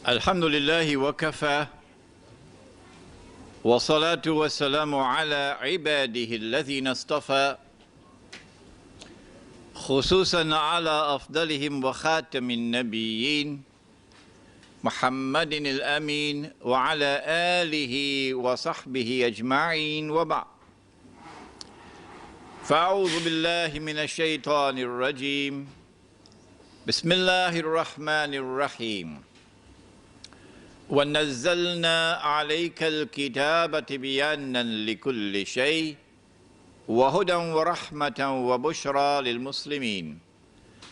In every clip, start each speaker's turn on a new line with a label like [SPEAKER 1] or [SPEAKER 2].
[SPEAKER 1] الحمد لله وكفى والصلاة والسلام على عباده الذين اصطفى خصوصا على أفضلهم وخاتم النبيين محمد الأمين وعلى آله وصحبه أجمعين وبعد فأعوذ بالله من الشيطان الرجيم بسم الله الرحمن الرحيم ونزلنا عليك الكتاب تبيانا لكل شيء وهدى ورحمة وبشرى للمسلمين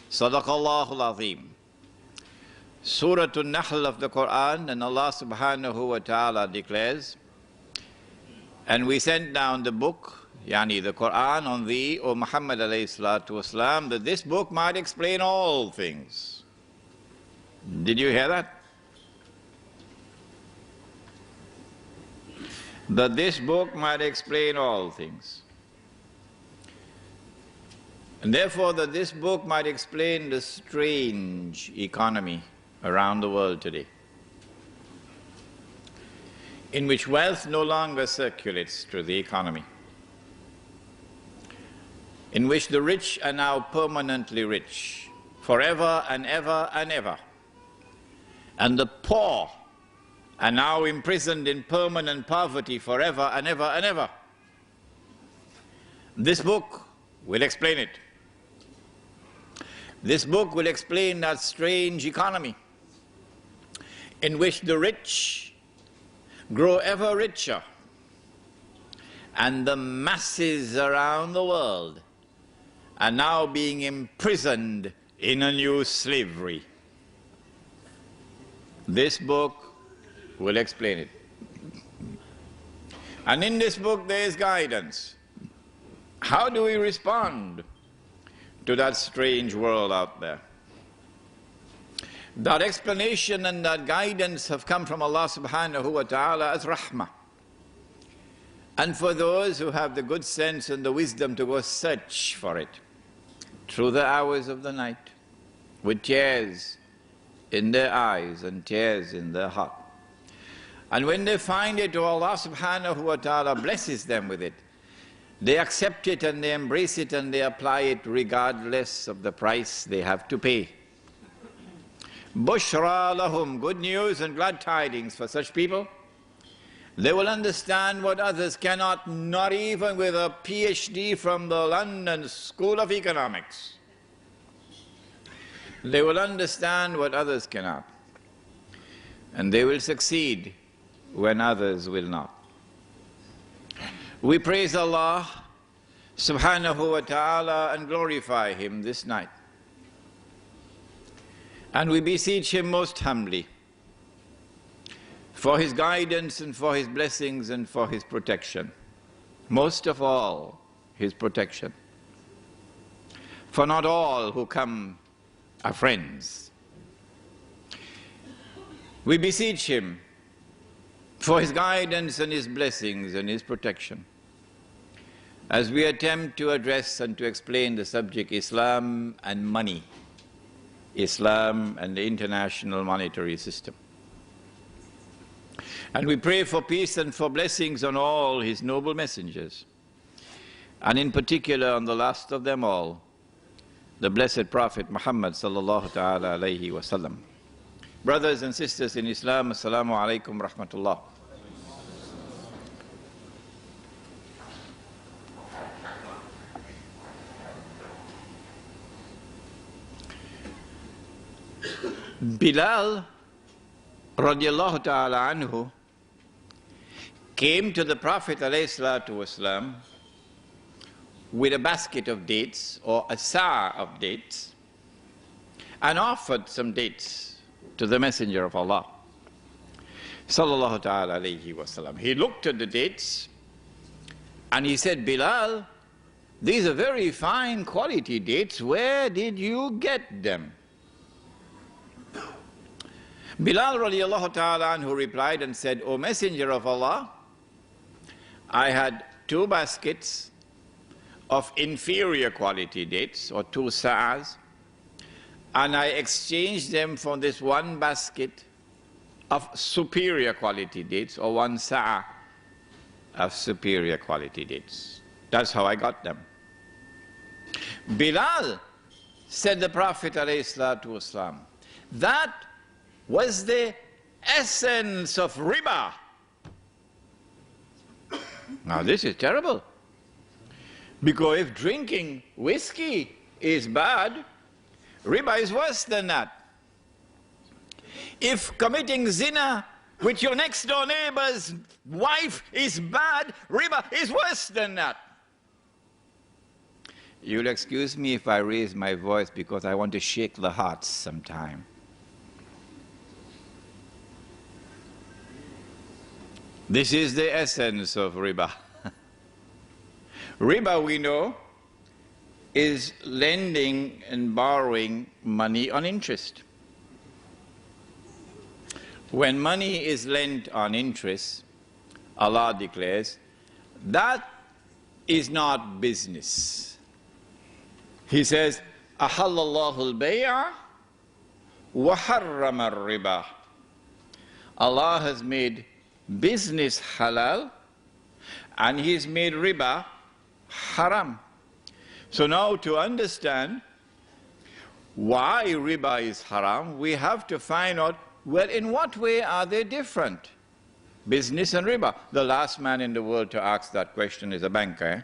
[SPEAKER 1] صدق الله العظيم. Surah An-Nahl of the Quran, and Allah subhanahu wa ta'ala declares, and we sent down the book, yani the Quran, on thee, O Muhammad alayhi salatu wasalam, that this book might explain all things. Did you hear that? That this book might explain all things. And therefore that this book might explain the strange economy around the world today, in which wealth no longer circulates through the economy, in which the rich are now permanently rich, forever and ever and ever, and the poor are now imprisoned in permanent poverty forever and ever and ever. This book will explain it. This book will explain that strange economy in which the rich grow ever richer and the masses around the world are now being imprisoned in a new slavery. This book will explain it. And in this book there is guidance. How do we respond to that strange world out there? That explanation and that guidance have come from Allah subhanahu wa ta'ala as rahmah. And for those who have the good sense and the wisdom to go search for it through the hours of the night, with tears in their eyes and tears in their heart. And when they find it, Allah subhanahu wa ta'ala blesses them with it. They accept it and they embrace it and they apply it regardless of the price they have to pay. Bushra lahum, good news and glad tidings for such people. They will understand what others cannot, not even with a PhD from the London School of Economics. They will understand what others cannot. And they will succeed when others will not. We praise Allah subhanahu wa ta'ala and glorify Him this night. And we beseech Him most humbly for His guidance and for His blessings and for His protection. Most of all, His protection. For not all who come are friends. We beseech Him for His guidance and His blessings and His protection, as we attempt to address and to explain the subject Islam and money, Islam and the international monetary system. And we pray for peace and for blessings on all His noble messengers, and in particular on the last of them all, the blessed Prophet Muhammad sallallahu ta'ala alayhi wa sallam. Brothers and sisters in Islam, assalamu alaikum rahmatullah. Bilal radiallahu ta'ala anhu came to the Prophet alayhi salatu wasalam with a basket of dates or a sa' of dates and offered some dates to the Messenger of Allah sallallahu ta'ala alayhi wasalam. He looked at the dates and he said, Bilal, these are very fine quality dates. Where did you get them? Bilal radiallahu ta'ala anhu replied and said, O Messenger of Allah, I had 2 baskets of inferior quality dates, or 2 sa'as, and I exchanged them for this one basket of superior quality dates or 1 sa'a of superior quality dates. That's how I got them. Bilal, said the Prophet ﷺ, that was the essence of riba. Now this is terrible. Because if drinking whiskey is bad, riba is worse than that. If committing zina with your next door neighbor's wife is bad, riba is worse than that. You'll excuse me if I raise my voice because I want to shake the hearts sometime. This is the essence of riba. Riba, we know, is lending and borrowing money on interest. When money is lent on interest, Allah declares, that is not business. He says, Ahallallahu al-bay'a wa harrama al-riba. Allah has made business halal and He's made riba haram. So now to understand why riba is haram, we have to find out, well, in what way are they different? Business and riba. The last man in the world to ask that question is a banker.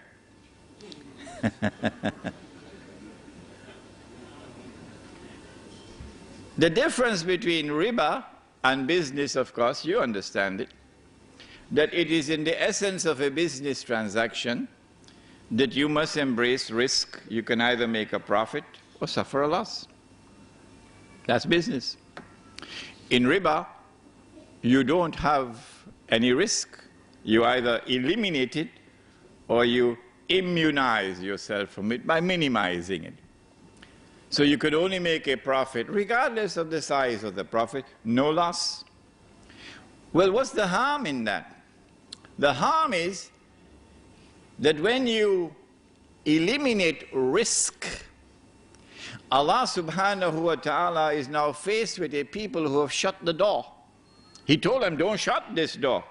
[SPEAKER 1] The difference between riba and business, of course, you understand it, that it is in the essence of a business transaction that you must embrace risk. You can either make a profit or suffer a loss. That's business. In riba, you don't have any risk. You either eliminate it or you immunize yourself from it by minimizing it. So you could only make a profit, regardless of the size of the profit, no loss. Well, what's the harm in that? The harm is that when you eliminate risk, Allah subhanahu wa ta'ala is now faced with a people who have shut the door. He told them, don't shut this door.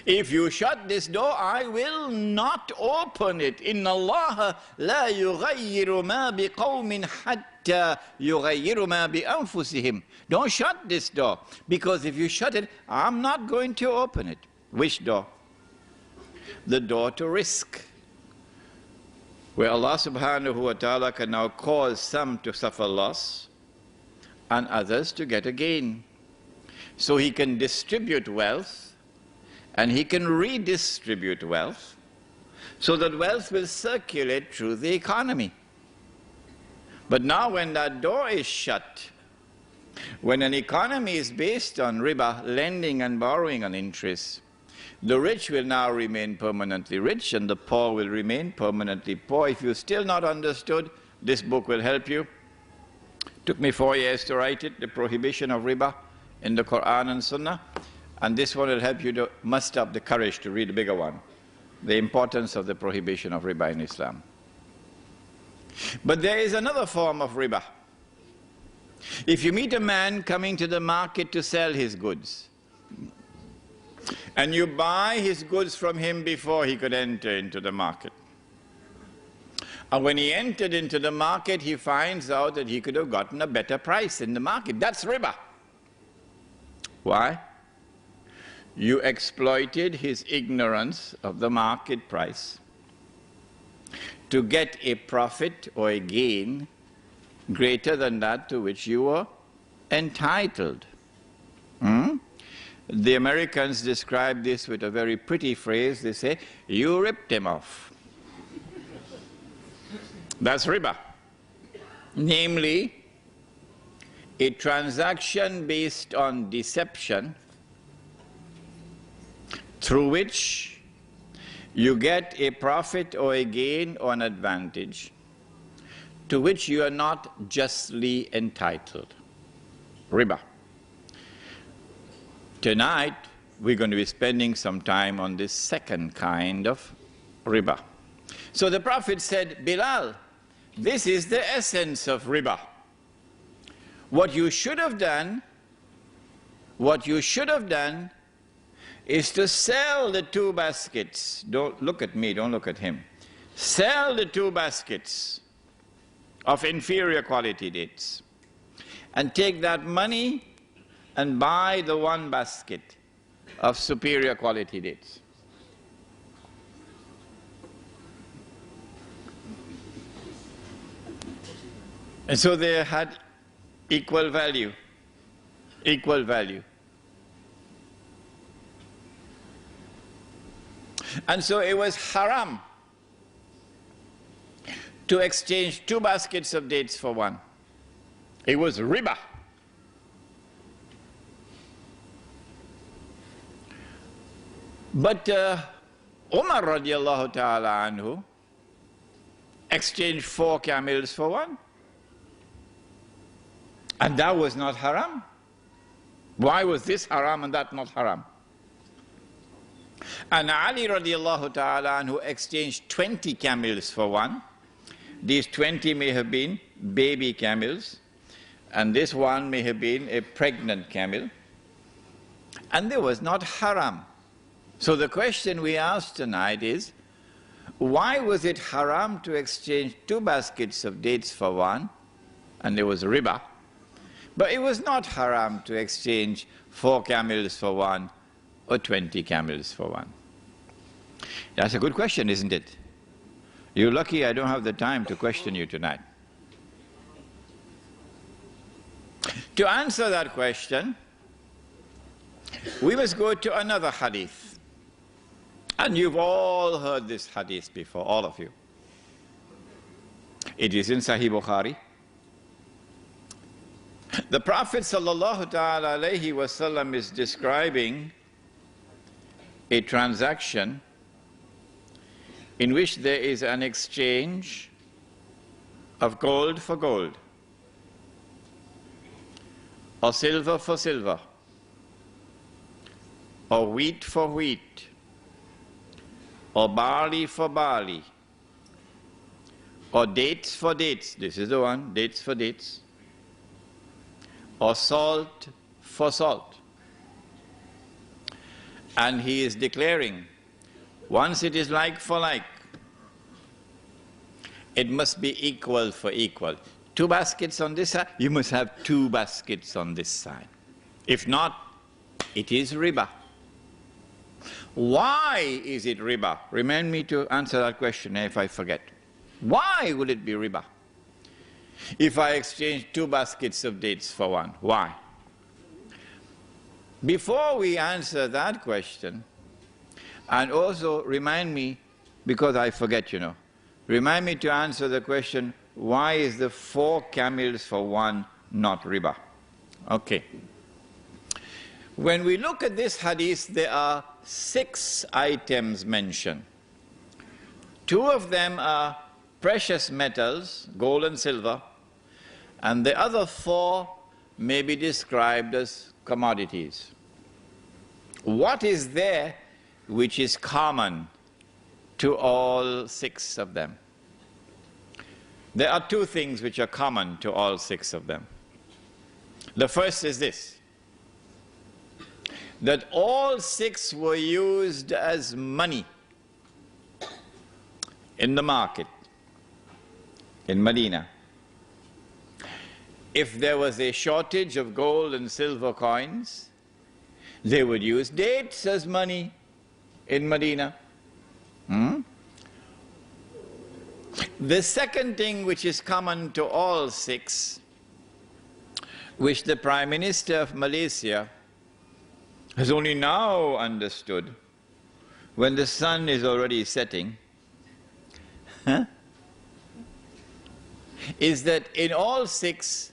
[SPEAKER 1] If you shut this door, I will not open it. Inna Allah la yughayyiru ma biqawmin hatta yughayyiru ma bi anfusihim. Don't shut this door, because if you shut it, I'm not going to open it. Which door? The door to risk, where Allah subhanahu wa ta'ala can now cause some to suffer loss and others to get a gain. So He can distribute wealth and He can redistribute wealth so that wealth will circulate through the economy. But now when that door is shut, when an economy is based on riba, lending and borrowing on interest, the rich will now remain permanently rich and the poor will remain permanently poor. If you've still not understood, this book will help you. Took me 4 years to write it, The Prohibition of Riba in the Quran and Sunnah. And this one will help you to muster up the courage to read the bigger one, The Importance of the Prohibition of Riba in Islam. But there is another form of riba. If you meet a man coming to the market to sell his goods, and you buy his goods from him before he could enter into the market, and when he entered into the market, he finds out that he could have gotten a better price in the market, that's riba. Why? You exploited his ignorance of the market price to get a profit or a gain greater than that to which you were entitled. The Americans describe this with a very pretty phrase. They say, you ripped him off. That's riba. Namely, a transaction based on deception through which you get a profit or a gain or an advantage to which you are not justly entitled. Riba. Tonight, we're going to be spending some time on this second kind of riba. So the Prophet said, Bilal, this is the essence of riba. What you should have done what you should have done is to sell the 2 baskets. Don't look at me, don't look at him. Sell the 2 baskets of inferior quality dates and take that money and buy the 1 basket of superior quality dates. And so they had equal value, equal value. And so it was haram to exchange 2 baskets of dates for 1. It was riba. But Umar radiallahu ta'ala anhu exchanged 4 camels for 1. And that was not haram. Why was this haram and that not haram? And Ali radiallahu ta'ala anhu exchanged 20 camels for 1. These 20 may have been baby camels, and this one may have been a pregnant camel. And there was not haram. So the question we asked tonight is, why was it haram to exchange 2 baskets of dates for 1, and there was riba, but it was not haram to exchange 4 camels for 1 or 20 camels for 1? That's a good question, isn't it? You're lucky I don't have the time to question you tonight. To answer that question, we must go to another hadith. And you've all heard this hadith before, all of you. It is in Sahih Bukhari. The Prophet sallallahu ta'ala alayhi wasallam is describing a transaction in which there is an exchange of gold for gold, or silver for silver, or wheat for wheat, or barley for barley, or dates for dates. This is the one, dates for dates, or salt for salt. And he is declaring, once it is like for like, it must be equal for equal. 2 baskets on this side, you must have 2 baskets on this side. If not, it is riba. Why is it riba? Remind me to answer that question if I forget. Why would it be riba? If I exchange 2 baskets of dates for 1, why? Before we answer that question, and also remind me, because I forget, you know, remind me to answer the question, why is the 4 camels for 1 not riba? Okay. When we look at this hadith, there are 6 items mentioned. 2 of them are precious metals, gold and silver, and the other 4 may be described as commodities. What is there which is common to all 6 of them? There are 2 things which are common to all 6 of them. The first is this, that all 6 were used as money in the market in Medina. If there was a shortage of gold and silver coins, they would use dates as money in Medina. The second thing which is common to all 6, which the Prime Minister of Malaysia has only now understood, when the sun is already setting, is that in all 6,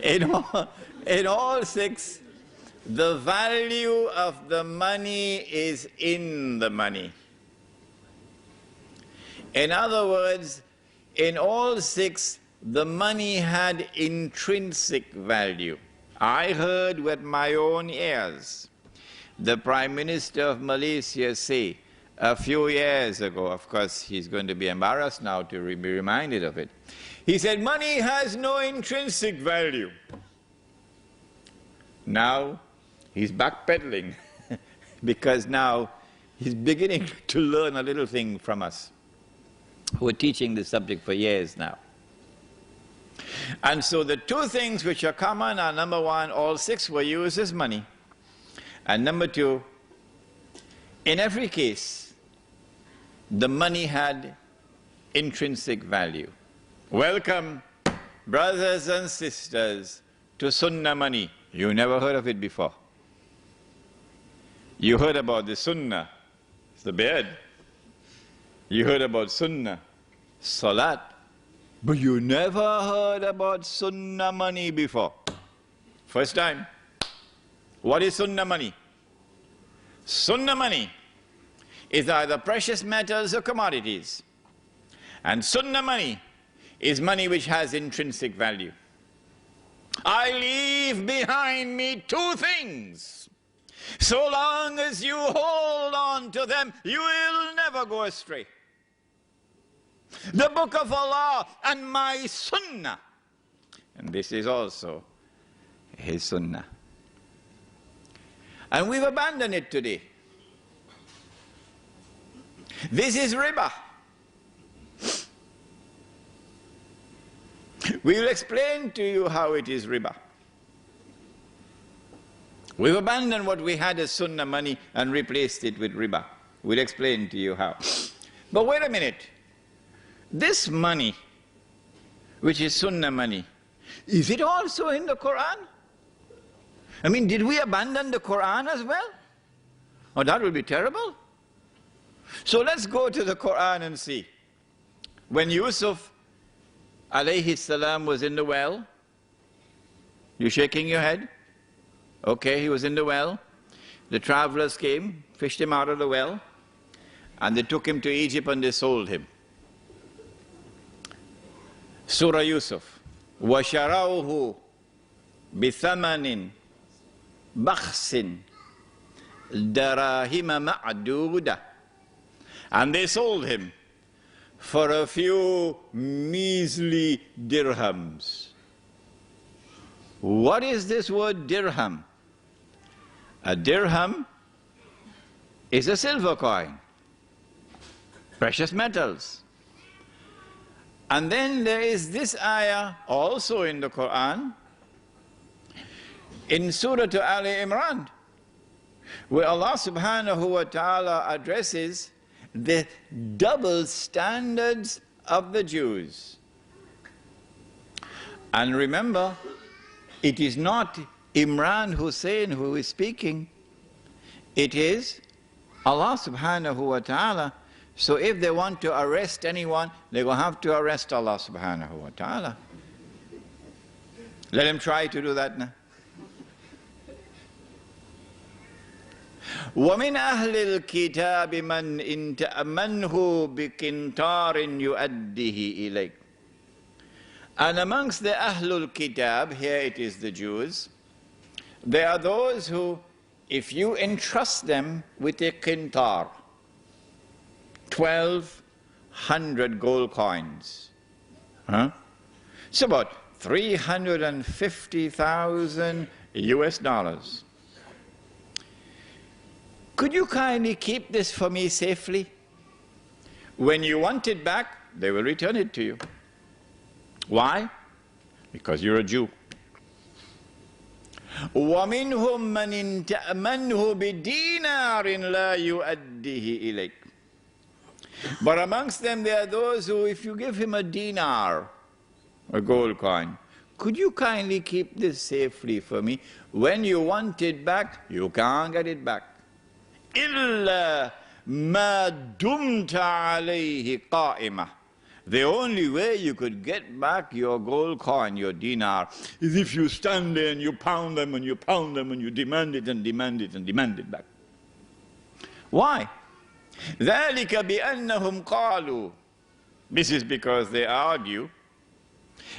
[SPEAKER 1] in all 6, the value of the money is in the money. In other words, in all 6, the money had intrinsic value. I heard with my own ears the Prime Minister of Malaysia say, a few years ago. Of course, he's going to be embarrassed now to be reminded of it. He said, money has no intrinsic value. Now, he's backpedaling because now he's beginning to learn a little thing from us who are teaching this subject for years now. And so the two things which are common are, number one, all six were used as money. And number two, in every case, the money had intrinsic value. Welcome, brothers and sisters, to Sunnah money. You never heard of it before. You heard about the Sunnah, it's the beard. You heard about Sunnah, Salat. But you never heard about Sunnah money before. First time. What is Sunnah money? Sunnah money is either precious metals or commodities. And Sunnah money is money which has intrinsic value. I leave behind me two things. So long as you hold on to them, you will never go astray. The book of Allah and my Sunnah. And this is also his Sunnah. And we've abandoned it today. This is riba. We will explain to you how it is riba. We've abandoned what we had as Sunnah money and replaced it with riba. We'll explain to you how. But wait a minute. This money, which is Sunnah money, is it also in the Quran? I mean, did we abandon the Quran as well? Oh, that would be terrible. So let's go to the Quran and see. When Yusuf alayhi salam was in the well, you shaking your head? Okay, he was in the well. The travelers came, fished him out of the well, and they took him to Egypt and they sold him. Surah Yusuf. وَشَرَوْهُ بِثَمَنٍ بَخْسٍ دَرَاهِمَ مَعْدُودَةٍ. And they sold him for a few measly dirhams. What is this word dirham? A dirham is a silver coin, precious metals. And then there is this ayah also in the Quran, in Surah Al Imran, where Allah subhanahu wa ta'ala addresses the double standards of the Jews. And remember, it is not Imran Hosein who is speaking, it is Allah subhanahu wa ta'ala. So if they want to arrest anyone, they're going to have to arrest Allah subhanahu wa ta'ala. Let him try to do that now. وَمِنْ أَهْلِ الْكِتَابِ مَنْ إِنْ تَأْمَنْهُ بِقِنْطَارٍ يُؤَدِّهِ إِلَيْكَ. And amongst the Ahlul Kitab, here it is the Jews, there are those who, if you entrust them with a qintar, 1,200 gold coins, it's about 350,000 US dollars. Could you kindly keep this for me safely? When you want it back, they will return it to you. Why? Because you're a Jew. وَمِنْهُمْ مَنْ تَأْمَنْهُ بِدِينَارٍ لَا يُؤَدِّهِ إِلَيْكَ. But amongst them there are those who, if you give him a dinar, a gold coin, could you kindly keep this safely for me? When you want it back, you can't get it back. إِلَّا مَا دُمْتَ عَلَيْهِ قَائِمَةً. The only way you could get back your gold coin, your dinar, is if you stand there and you pound them and you pound them and you demand it and demand it and demand it back. Why? ذَلِكَ بِأَنَّهُمْ قَالُوا. This is because they argue,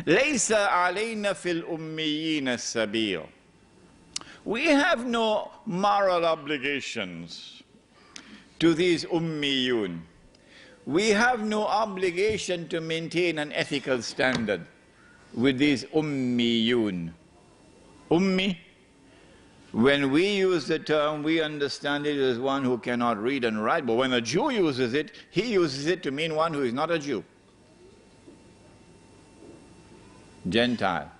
[SPEAKER 1] لَيْسَ عَلَيْنَا فِي الْأُمِّيِّينَ السَّبِيلُ. We have no moral obligations to these ummiyun. We have no obligation to maintain an ethical standard with these ummiyun. Ummi, when we use the term, we understand it as one who cannot read and write, but when a Jew uses it, he uses it to mean one who is not a Jew. Gentile.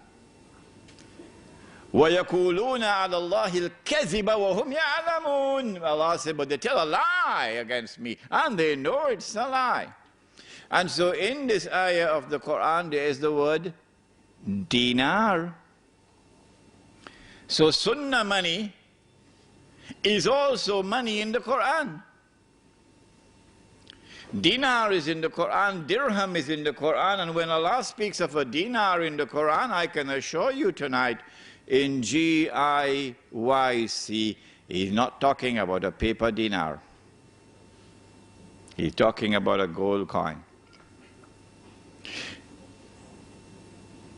[SPEAKER 1] وَيَقُولُونَ عَلَى اللَّهِ الْكَذِبَ وَهُمْ يَعْلَمُونَ. Allah said, but they tell a lie against me, and they know it's a lie. And so in this ayah of the Quran, there is the word dinar. So sunnah money is also money in the Quran. Dinar is in the Quran, dirham is in the Quran, and when Allah speaks of a dinar in the Quran, I can assure you tonight, in Giyc, he's not talking about a paper dinar. He's talking about a gold coin.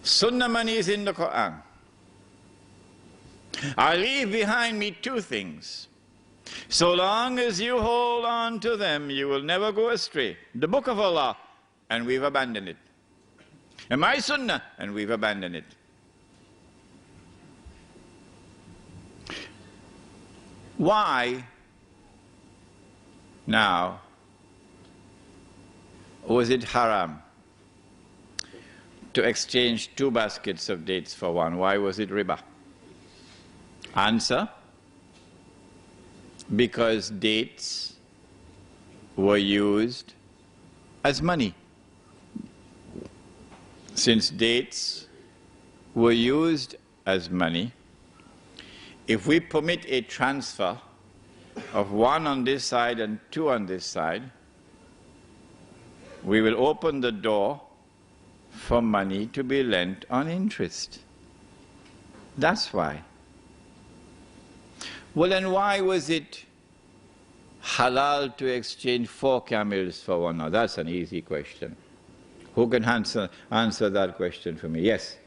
[SPEAKER 1] Sunnah money is in the Quran. I leave behind me two things. So long as you hold on to them, you will never go astray. The book of Allah, and we've abandoned it. And my sunnah, and we've abandoned it. Why now was it haram to exchange 2 baskets of dates for one? Why was it riba? Answer: because dates were used as money. Since dates were used as money, if we permit a transfer of 1 on this side and 2 on this side, we will open the door for money to be lent on interest. That's why. Well, then why was it halal to exchange 4 camels for one? Now that's an easy question. Who can answer that question for me? Yes?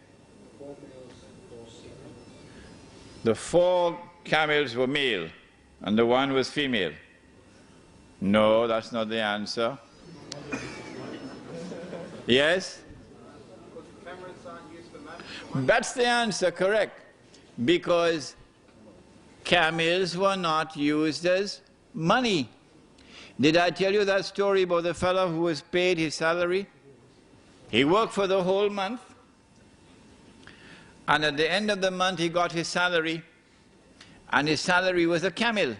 [SPEAKER 1] The 4 camels were male and the 1 was female. No, that's not the answer. Yes? That's the answer, correct. Because camels were not used as money. Did I tell you that story about the fellow who was paid his salary? He worked for the whole month, and at the end of the month he got his salary, and his salary was a camel.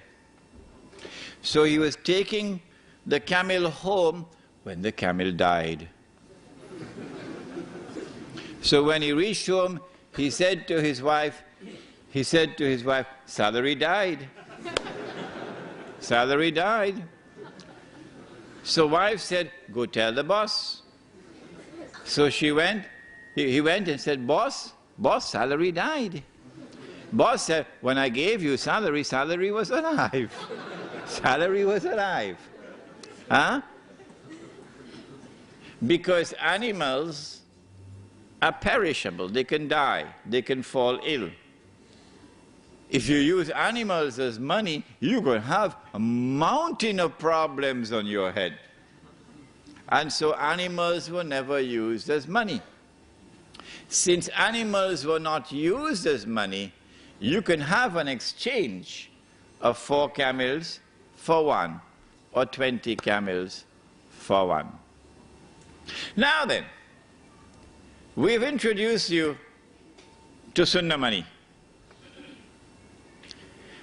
[SPEAKER 1] So he was taking the camel home when the camel died. So when he reached home, he said to his wife, salary died. Salary died. So wife said, go tell the boss. So he went and said, boss, salary died. Boss said, when I gave you salary, salary was alive. Salary was alive. Huh? Because animals are perishable. They can die. They can fall ill. If you use animals as money, you're going to have a mountain of problems on your head. And so animals were never used as money. Since animals were not used as money, you can have an exchange of 4 camels for 1, or 20 camels for 1. Now then, we've introduced you to Sunnah money.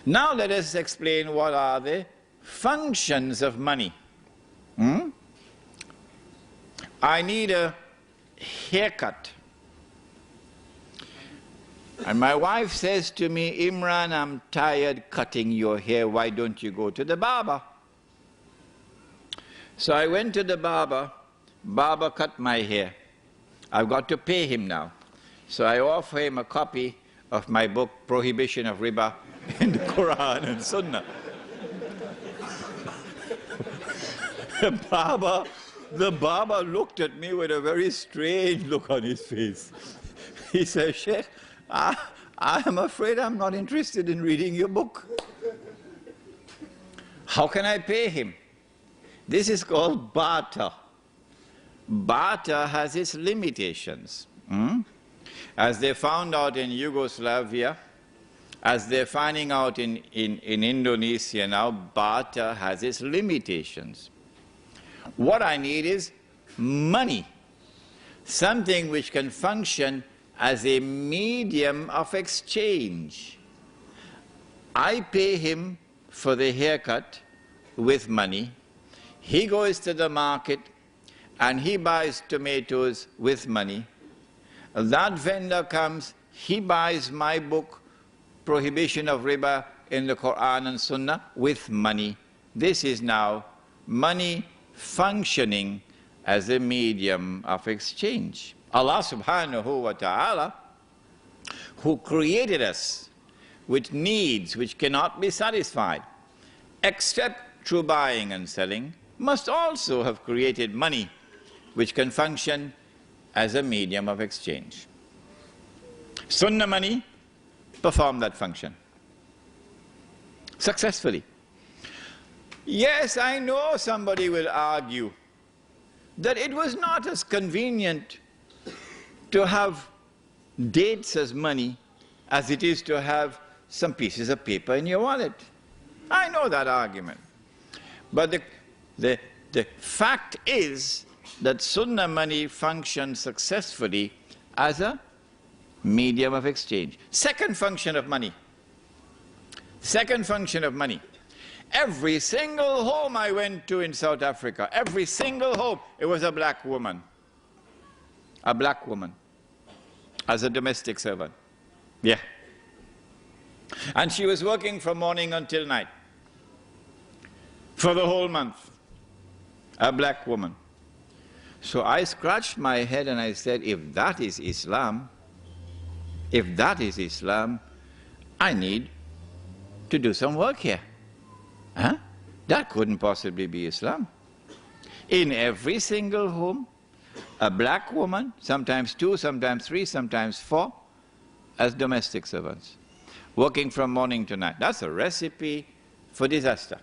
[SPEAKER 1] Now let us explain what are the functions of money. I need a haircut. And my wife says to me, Imran, I'm tired cutting your hair. Why don't you go to the barber? So I went to the barber. Barber cut my hair. I've got to pay him now. So I offer him a copy of my book, Prohibition of Riba in the Quran and Sunnah. The barber looked at me with a very strange look on his face. He said, Sheikh, I am afraid I'm not interested in reading your book. How can I pay him? This is called barter. Barter has its limitations. As they found out in Yugoslavia, as they're finding out in Indonesia now, barter has its limitations. What I need is money, something which can function as a medium of exchange. I pay him for the haircut with money. He goes to the market and he buys tomatoes with money. That vendor comes, he buys my book, Prohibition of Riba in the Quran and Sunnah, with money. This is now money functioning as a medium of exchange. Allah subhanahu wa ta'ala, who created us with needs which cannot be satisfied except through buying and selling, must also have created money which can function as a medium of exchange. Sunnah money performed that function successfully. Yes, I know somebody will argue that it was not as convenient to have dates as money as it is to have some pieces of paper in your wallet. I know that argument. But the fact is that Sunnah money functions successfully as a medium of exchange. Second function of money. Second function of money. Every single home I went to in South Africa, every single home, it was a black woman. A black woman as a domestic servant. Yeah. And she was working from morning until night for the whole month. A black woman. So I scratched my head and I said, if that is Islam, I need to do some work here. Huh? That couldn't possibly be Islam. In every single home, a black woman, sometimes 2, sometimes 3, sometimes 4, as domestic servants, working from morning to night. That's a recipe for disaster.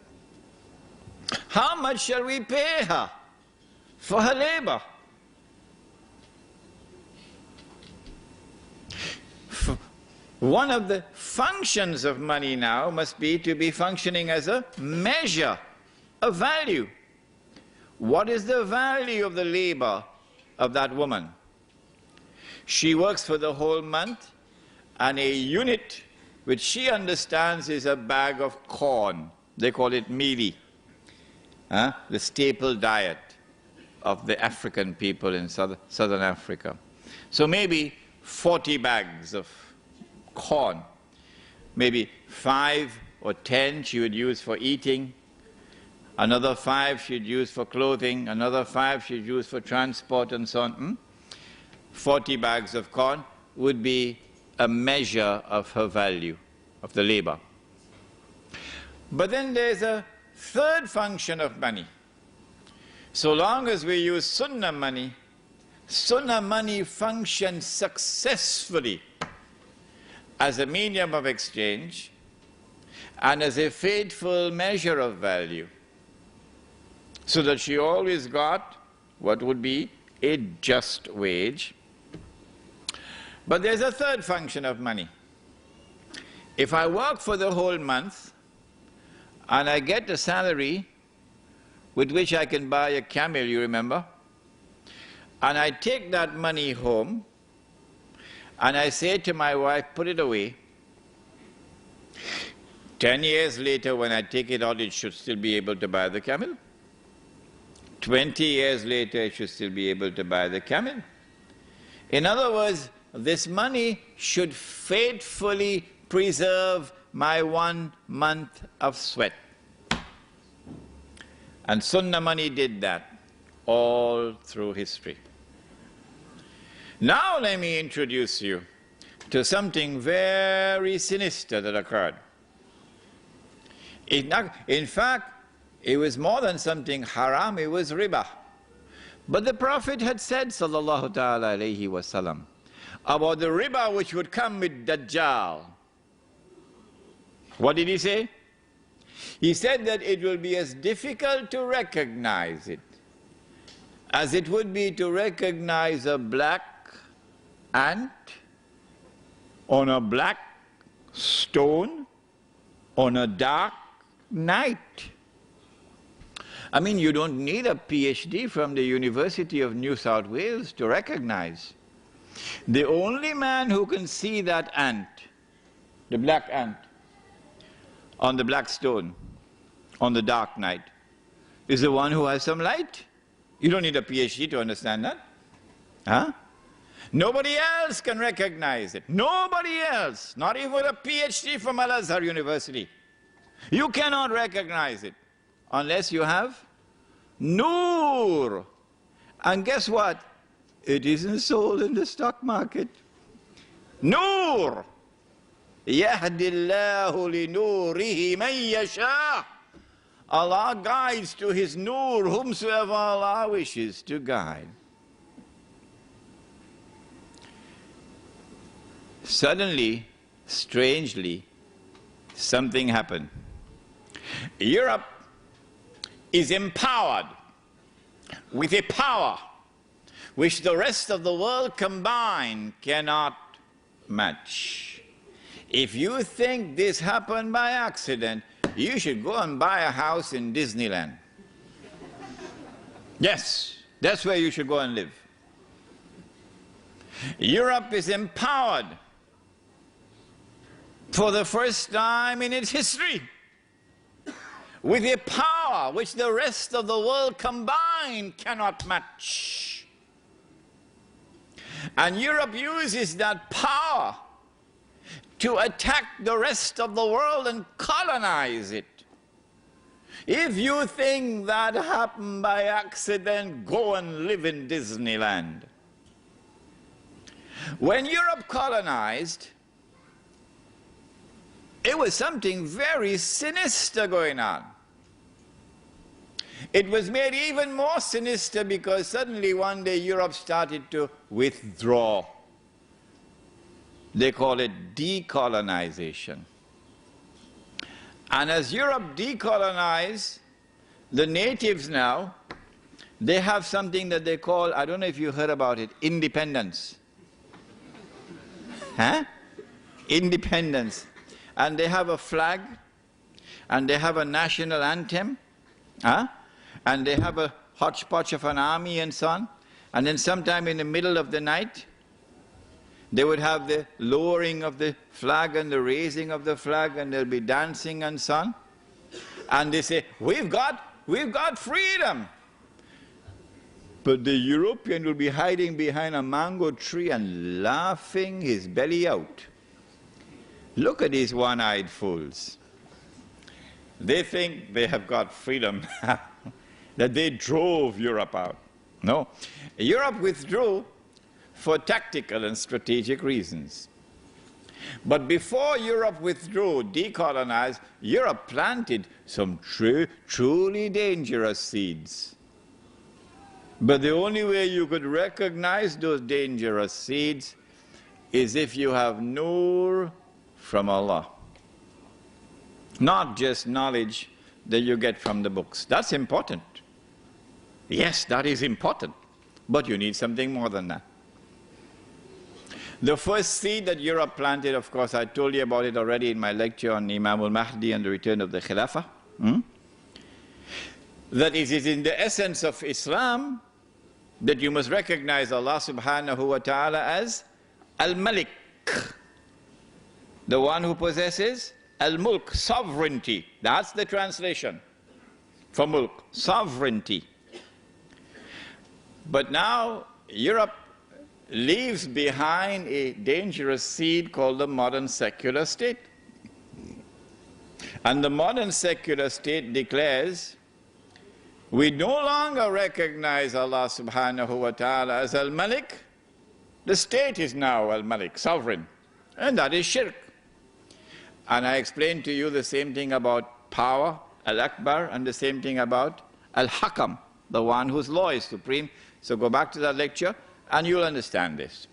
[SPEAKER 1] How much shall we pay her for her labor? One of the functions of money now must be to be functioning as a measure of value. What is the value of the labor of that woman? She works for the whole month, and a unit which she understands is a bag of corn. They call it mealie, the staple diet of the African people in southern Africa. So maybe 40 bags of corn, maybe 5 or 10 she would use for eating, another 5 she'd use for clothing, another 5 she'd use for transport and so on. 40 bags of corn would be a measure of her value, of the labor. But then there's a third function of money. So long as we use Sunnah money functions successfully as a medium of exchange and as a faithful measure of value, so that she always got what would be a just wage. But there's a third function of money. If I work for the whole month and I get a salary with which I can buy a camel, you remember, and I take that money home and I say to my wife, put it away. 10 years later, when I take it out, it should still be able to buy the camel. 20 years later, it should still be able to buy the camel. In other words, this money should faithfully preserve my 1 month of sweat. And Sunnah money did that all through history. Now let me introduce you to something very sinister that occurred. In fact, it was more than something haram, it was riba. But the Prophet had said, sallallahu ta'ala alayhi wasallam, about the riba which would come with Dajjal. What did he say? He said that it will be as difficult to recognize it as it would be to recognize a black ant on a black stone on a dark night. I mean, you don't need a PhD from the University of New South Wales to recognize. The only man who can see that ant, the black ant, on the black stone, on the dark night, is the one who has some light. You don't need a PhD to understand that. Huh? Nobody else can recognize it. Nobody else, not even a PhD from Al-Azhar University. You cannot recognize it unless you have Noor. And guess what? It isn't sold in the stock market. Noor. يَهْدِ اللَّهُ لِنُورِهِ مَنْ يَشَاءُ. Allah guides to His Noor whomsoever Allah wishes to guide. Suddenly, strangely, something happened. Europe is empowered with a power which the rest of the world combined cannot match. If you think this happened by accident, you should go and buy a house in Disneyland. Yes, that's where you should go and live. Europe is empowered for the first time in its history with a power which the rest of the world combined cannot match. And Europe uses that power to attack the rest of the world and colonize it. If you think that happened by accident, go and live in Disneyland. When Europe colonized, it was something very sinister going on. It was made even more sinister because suddenly one day Europe started to withdraw. They call it decolonization. And as Europe decolonized, the natives now, they have something that they call, I don't know if you heard about it, independence. Huh? Independence. And they have a flag, and they have a national anthem, huh? And they have a hodgepodge of an army and so on. And then sometime in the middle of the night, they would have the lowering of the flag and the raising of the flag, and they'll be dancing and so on. And they say, we've got freedom. But the European will be hiding behind a mango tree and laughing his belly out. Look at these one-eyed fools. They think they have got freedom, that they drove Europe out. No, Europe withdrew for tactical and strategic reasons. But before Europe withdrew, decolonized, Europe planted some truly dangerous seeds. But the only way you could recognize those dangerous seeds is if you have Noor from Allah. Not just knowledge that you get from the books. That's important. Yes, that is important. But you need something more than that. The first seed that Europe planted, of course, I told you about it already in my lecture on Imam al-Mahdi and the return of the Khilafah. That it is in the essence of Islam that you must recognize Allah subhanahu wa ta'ala as Al-Malik, the one who possesses Al-Mulk, sovereignty. That's the translation for Mulk, sovereignty. But now Europe leaves behind a dangerous seed called the modern secular state. And the modern secular state declares, we no longer recognize Allah subhanahu wa ta'ala as Al-Malik. The state is now Al-Malik, sovereign. And that is shirk. And I explained to you the same thing about power, Al-Akbar, and the same thing about Al-Hakam, the one whose law is supreme. So go back to that lecture and you'll understand this.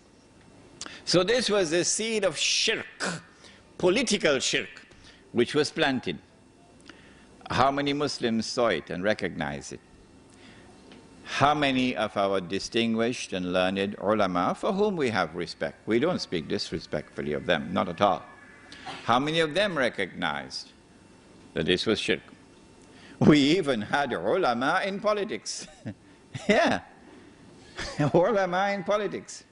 [SPEAKER 1] So this was the seed of shirk, political shirk, which was planted. How many Muslims saw it and recognized it? How many of our distinguished and learned ulama for whom we have respect? We don't speak disrespectfully of them, not at all. How many of them recognized that this was shirk? We even had ulama in politics. Yeah, ulama in politics.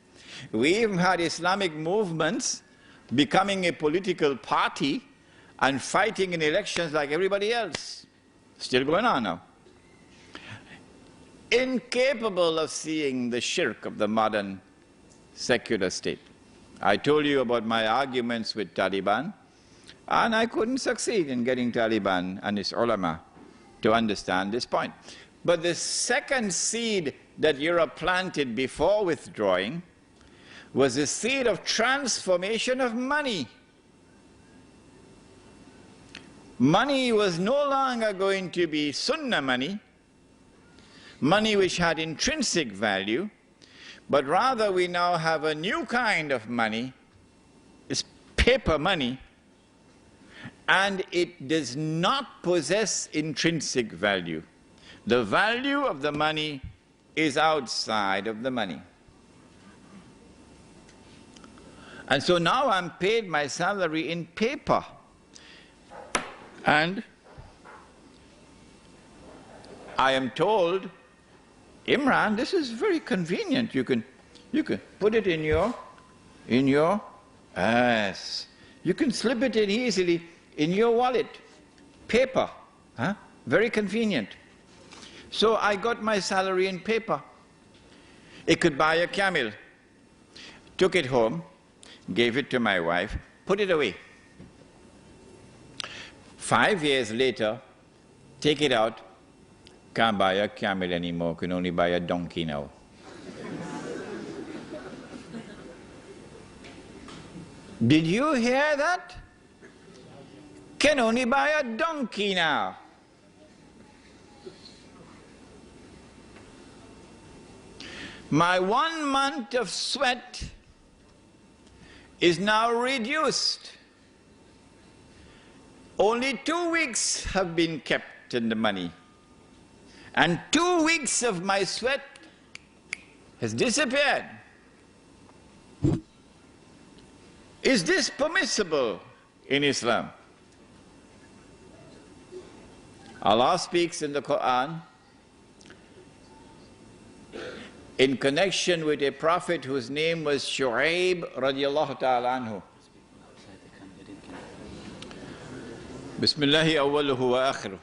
[SPEAKER 1] We even had Islamic movements becoming a political party and fighting in elections like everybody else. Still going on now. Incapable of seeing the shirk of the modern secular state. I told you about my arguments with Taliban, and I couldn't succeed in getting Taliban and its ulama to understand this point. But the second seed that Europe planted before withdrawing was the seed of transformation of money. Money was no longer going to be sunnah money, money which had intrinsic value, but rather we now have a new kind of money. It's paper money, and it does not possess intrinsic value. The value of the money is outside of the money. And so now I'm paid my salary in paper. And I am told, Imran, this is very convenient. You can put it in your yes. You can slip it in easily in your wallet. Paper. Huh? Very convenient. So I got my salary in paper. It could buy a camel. Took it home, gave it to my wife, put it away. 5 years later, take it out, can't buy a camel anymore, can only buy a donkey now. Did you hear that? Can only buy a donkey now. My 1 month of sweat is now reduced. Only 2 weeks have been kept in the money. And 2 weeks of my sweat has disappeared. Is this permissible in Islam? Allah speaks in the Quran in connection with a prophet whose name was Shu'aib radiallahu ta'ala anhu. Bismillahi awwaluhu wa akhiruh.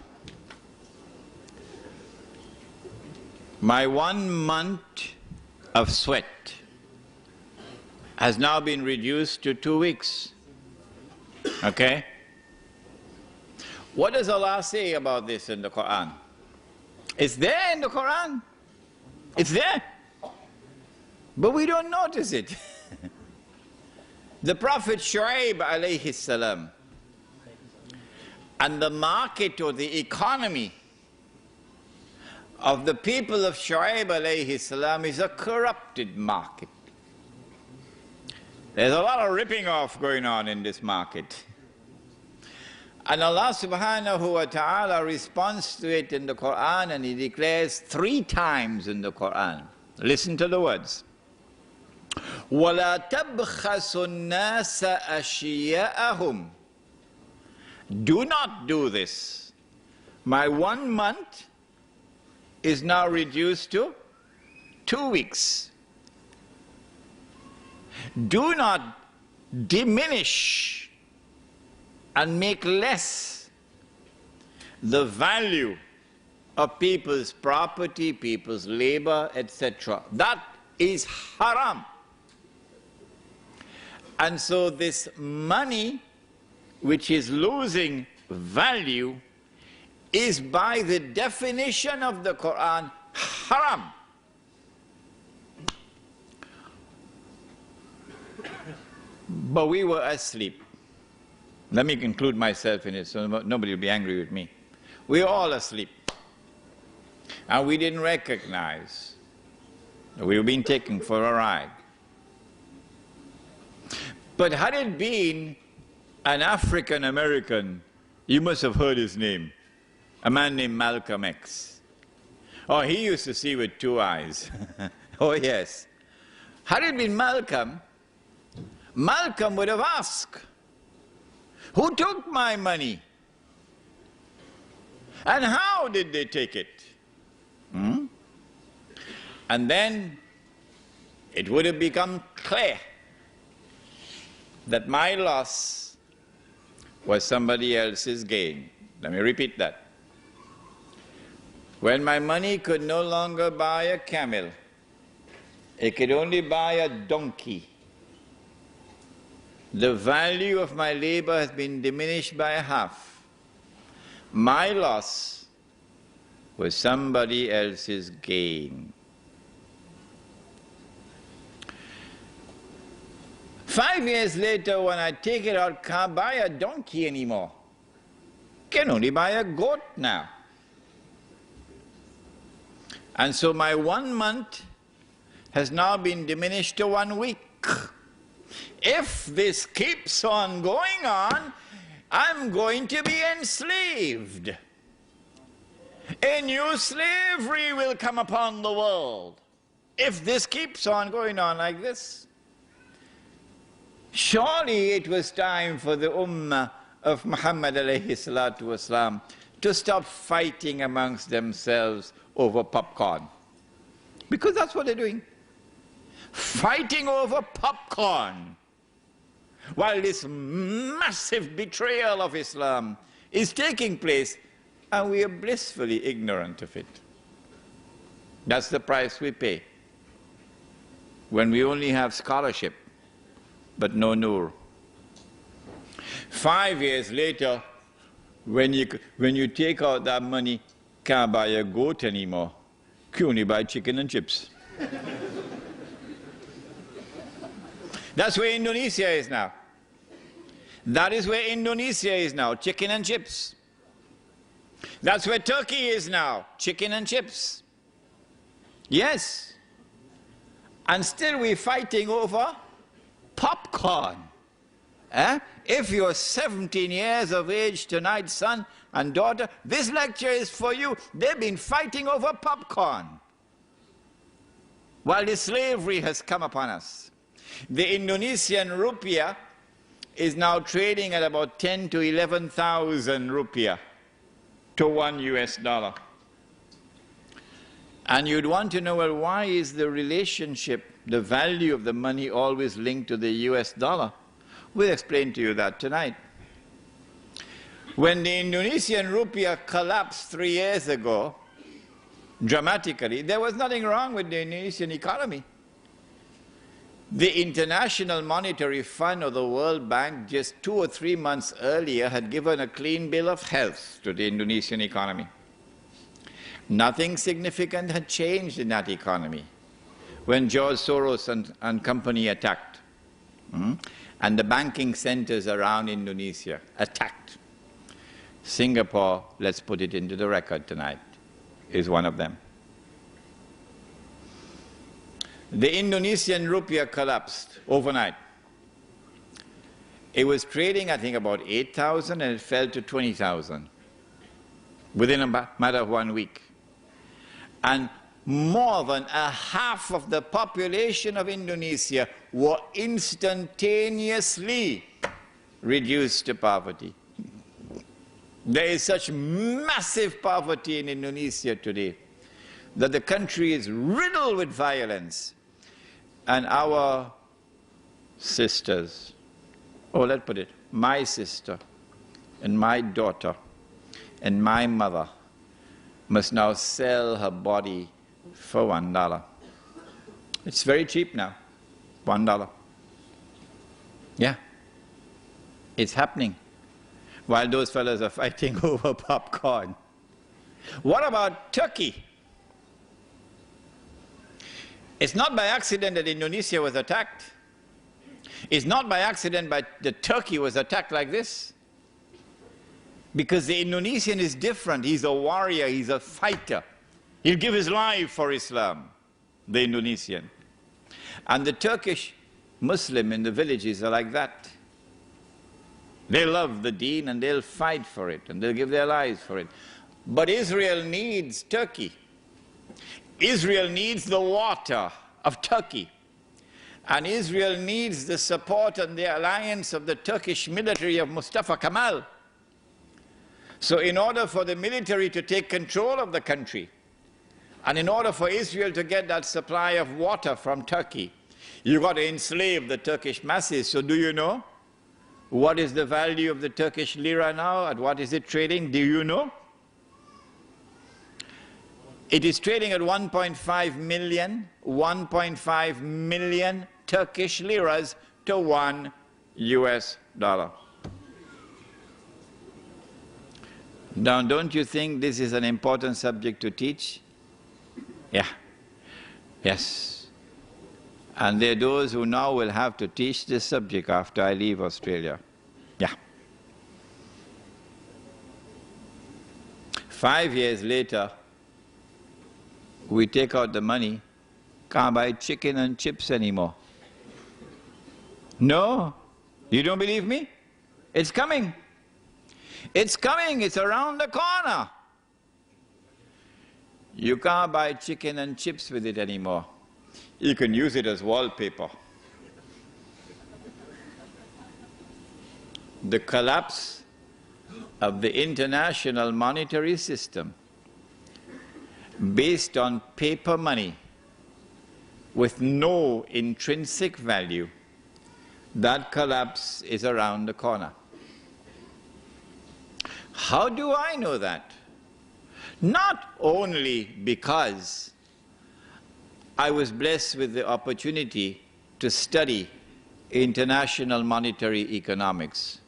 [SPEAKER 1] My 1 month of sweat has now been reduced to 2 weeks. Okay? What does Allah say about this in the Quran? It's there in the Quran. It's there. But we don't notice it. The Prophet Shu'aib alayhi salam, and the market or the economy of the people of Shu'aib alayhi salam is a corrupted market. There's a lot of ripping off going on in this market. And Allah subhanahu wa ta'ala responds to it in the Quran, and He declares 3 times in the Quran. Listen to the words. وَلَا تَبْخَسُ النَّاسَ أَشْيَاءَهُمْ. Do not do this. My 1 month is now reduced to 2 weeks. Do not diminish and make less the value of people's property, people's labor, etc. That is haram. And so this money, which is losing value, is by the definition of the Quran haram. But we were asleep. Let me include myself in it so nobody will be angry with me. We were all asleep. And we didn't recognize that we were being taken for a ride. But had it been an African American, you must have heard his name, a man named Malcolm X. Oh, he used to see with two eyes. Oh, yes. Had it been Malcolm, Malcolm would have asked, who took my money? And how did they take it? And then it would have become clear that my loss was somebody else's gain. Let me repeat that. When my money could no longer buy a camel, it could only buy a donkey. The value of my labor has been diminished by half. My loss was somebody else's gain. 5 years later, when I take it out, can't buy a donkey anymore. Can only buy a goat now. And so my 1 month has now been diminished to 1 week. If this keeps on going on, I'm going to be enslaved. A new slavery will come upon the world if this keeps on going on like this. Surely it was time for the Ummah of Muhammad alayhi salatu wasalam to stop fighting amongst themselves over popcorn. Because that's what they're doing. Fighting over popcorn. While this massive betrayal of Islam is taking place, and we are blissfully ignorant of it. That's the price we pay when we only have scholarship, but no nur. 5 years later, when you take out that money, can't buy a goat anymore. You only buy chicken and chips. That's where Indonesia is now. That is where Indonesia is now, chicken and chips. That's where Turkey is now, chicken and chips. Yes. And still we're fighting over popcorn. If you're 17 years of age tonight, son and daughter, this lecture is for you. They've been fighting over popcorn while the slavery has come upon us. The Indonesian rupiah is now trading at about 10 to 11,000 rupiah to $1 US. And you'd want to know, well, why is the relationship, the value of the money always linked to the US dollar? We'll explain to you that tonight. When the Indonesian rupiah collapsed 3 years ago, dramatically, there was nothing wrong with the Indonesian economy. The International Monetary Fund or the World Bank just 2 or 3 months earlier had given a clean bill of health to the Indonesian economy. Nothing significant had changed in that economy when George Soros and company attacked. And the banking centers around Indonesia attacked. Singapore, let's put it into the record tonight, is one of them. The Indonesian rupiah collapsed overnight. It was trading, I think, about 8,000 and it fell to 20,000 within a matter of 1 week. And more than a half of the population of Indonesia were instantaneously reduced to poverty. There is such massive poverty in Indonesia today that the country is riddled with violence. And our sisters, or let's put it, my sister and my daughter and my mother must now sell her body for $1. It's very cheap now, $1. Yeah, it's happening while those fellows are fighting over popcorn. What about Turkey? It's not by accident that Indonesia was attacked. It's not by accident that Turkey was attacked like this. Because the Indonesian is different. He's a warrior, he's a fighter. He'll give his life for Islam, the Indonesian. And the Turkish Muslim in the villages are like that. They love the deen and they'll fight for it and they'll give their lives for it. But Israel needs Turkey. Israel needs the water of Turkey. And Israel needs the support and the alliance of the Turkish military of Mustafa Kemal. So in order for the military to take control of the country, and in order for Israel to get that supply of water from Turkey, you've got to enslave the Turkish masses. So do you know what is the value of the Turkish lira now? At what is it trading? Do you know? It is trading at 1.5 million Turkish liras to $1 US. Now, don't you think this is an important subject to teach? Yeah. Yes. And there are those who now will have to teach this subject after I leave Australia. Yeah. 5 years later, we take out the money, can't buy chicken and chips anymore. No? You don't believe me? It's coming. It's coming. It's around the corner. You can't buy chicken and chips with it anymore. You can use it as wallpaper. The collapse of the international monetary system based on paper money with no intrinsic value, that collapse is around the corner. How do I know that? Not only because I was blessed with the opportunity to study international monetary economics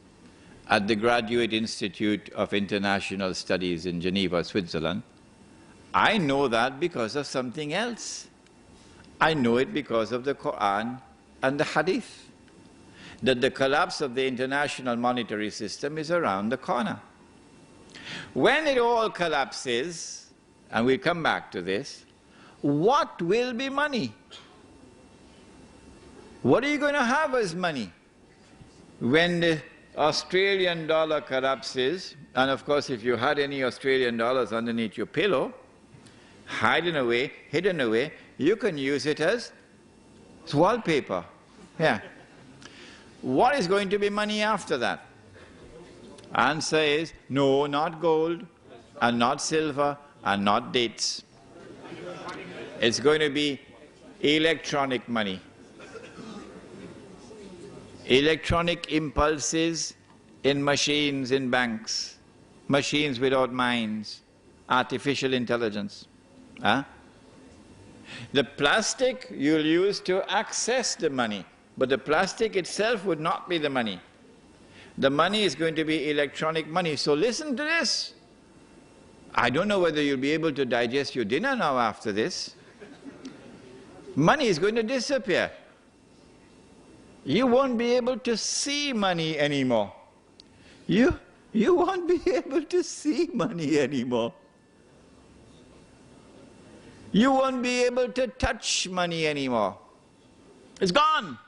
[SPEAKER 1] at the Graduate Institute of International Studies in Geneva, Switzerland. I know that because of something else. I know it because of the Quran and the Hadith, that the collapse of the international monetary system is around the corner. When it all collapses, and we'll come back to this, what will be money? What are you going to have as money? When the Australian dollar collapses, and of course if you had any Australian dollars underneath your pillow, hidden away, you can use it as wallpaper. Yeah. What is going to be money after that? Answer is, no, not gold, and not silver, and not dates. It's going to be electronic money. Electronic impulses in machines in banks, machines without minds, artificial intelligence. Huh? The plastic you'll use to access the money, but the plastic itself would not be the money. The money is going to be electronic money. So listen to this. I don't know whether you'll be able to digest your dinner now after this. Money is going to disappear. You won't be able to see money anymore. You won't be able to see money anymore. You won't be able to touch money anymore. It's gone.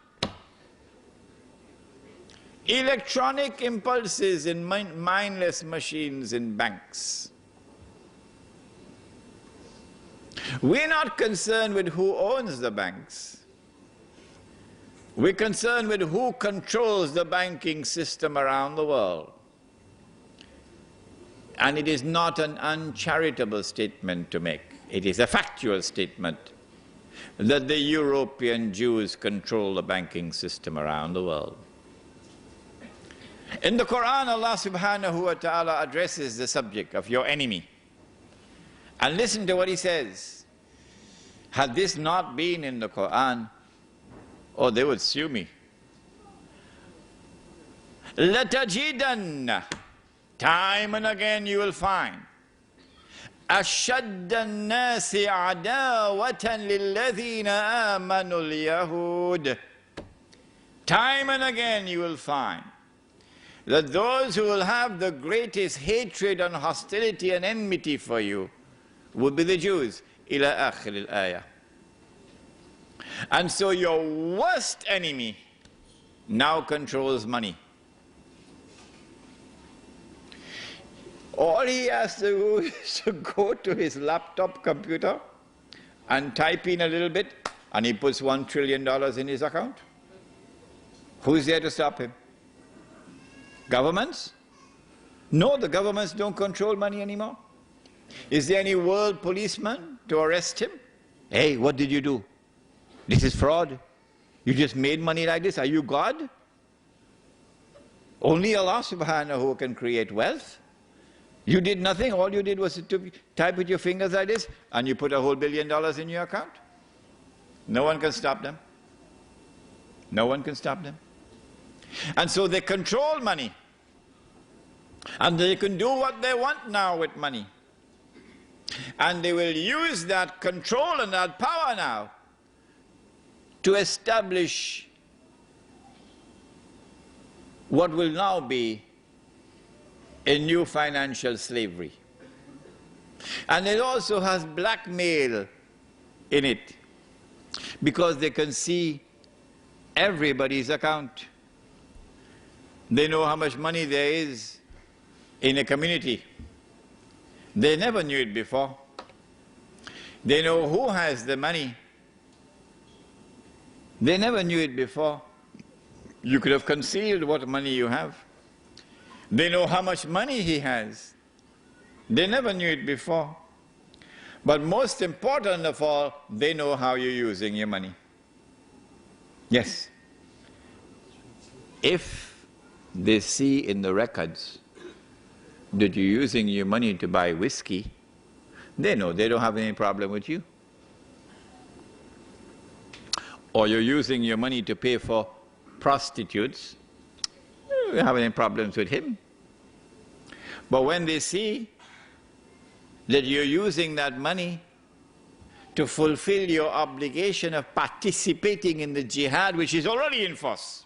[SPEAKER 1] Electronic impulses in mindless machines in banks. We're not concerned with who owns the banks. We're concerned with who controls the banking system around the world. And it is not an uncharitable statement to make. It is a factual statement that the European Jews control the banking system around the world. In the Quran, Allah subhanahu wa ta'ala addresses the subject of your enemy. And listen to what he says. Had this not been in the Quran, oh, they would sue me. لَتَجِدَنَّ, time and again you will find, أَشَدَّ النَّاسِ عَدَاوَةً لِلَّذِينَ آمَنُوا الْيَهُودِ. Time and again you will find that those who will have the greatest hatred and hostility and enmity for you would be the Jews. إِلَى آخِرِ الْآيَةِ. And so your worst enemy now controls money. All he has to do is to go to his laptop computer and type in a little bit, and he puts $1 trillion in his account. Who's there to stop him? Governments? No, the governments don't control money anymore. Is there any world policeman to arrest him? Hey, what did you do? This is fraud. You just made money like this. Are you God? Only Allah subhanahu who can create wealth. You did nothing. All you did was to type with your fingers like this, and you put a whole $1 billion in your account. No one can stop them. No one can stop them. And so they control money. And they can do what they want now with money. And they will use that control and that power now to establish what will now be a new financial slavery. And it also has blackmail in it, because they can see everybody's account. They know how much money there is in a community. They never knew it before. They know who has the money. They never knew it before. You could have concealed what money you have. They know how much money he has. They never knew it before. But most important of all, they know how you're using your money. Yes. If they see in the records that you're using your money to buy whiskey, they know they don't have any problem with you. Or you're using your money to pay for prostitutes, you don't have any problems with him. But when they see that you're using that money to fulfill your obligation of participating in the jihad, which is already in force,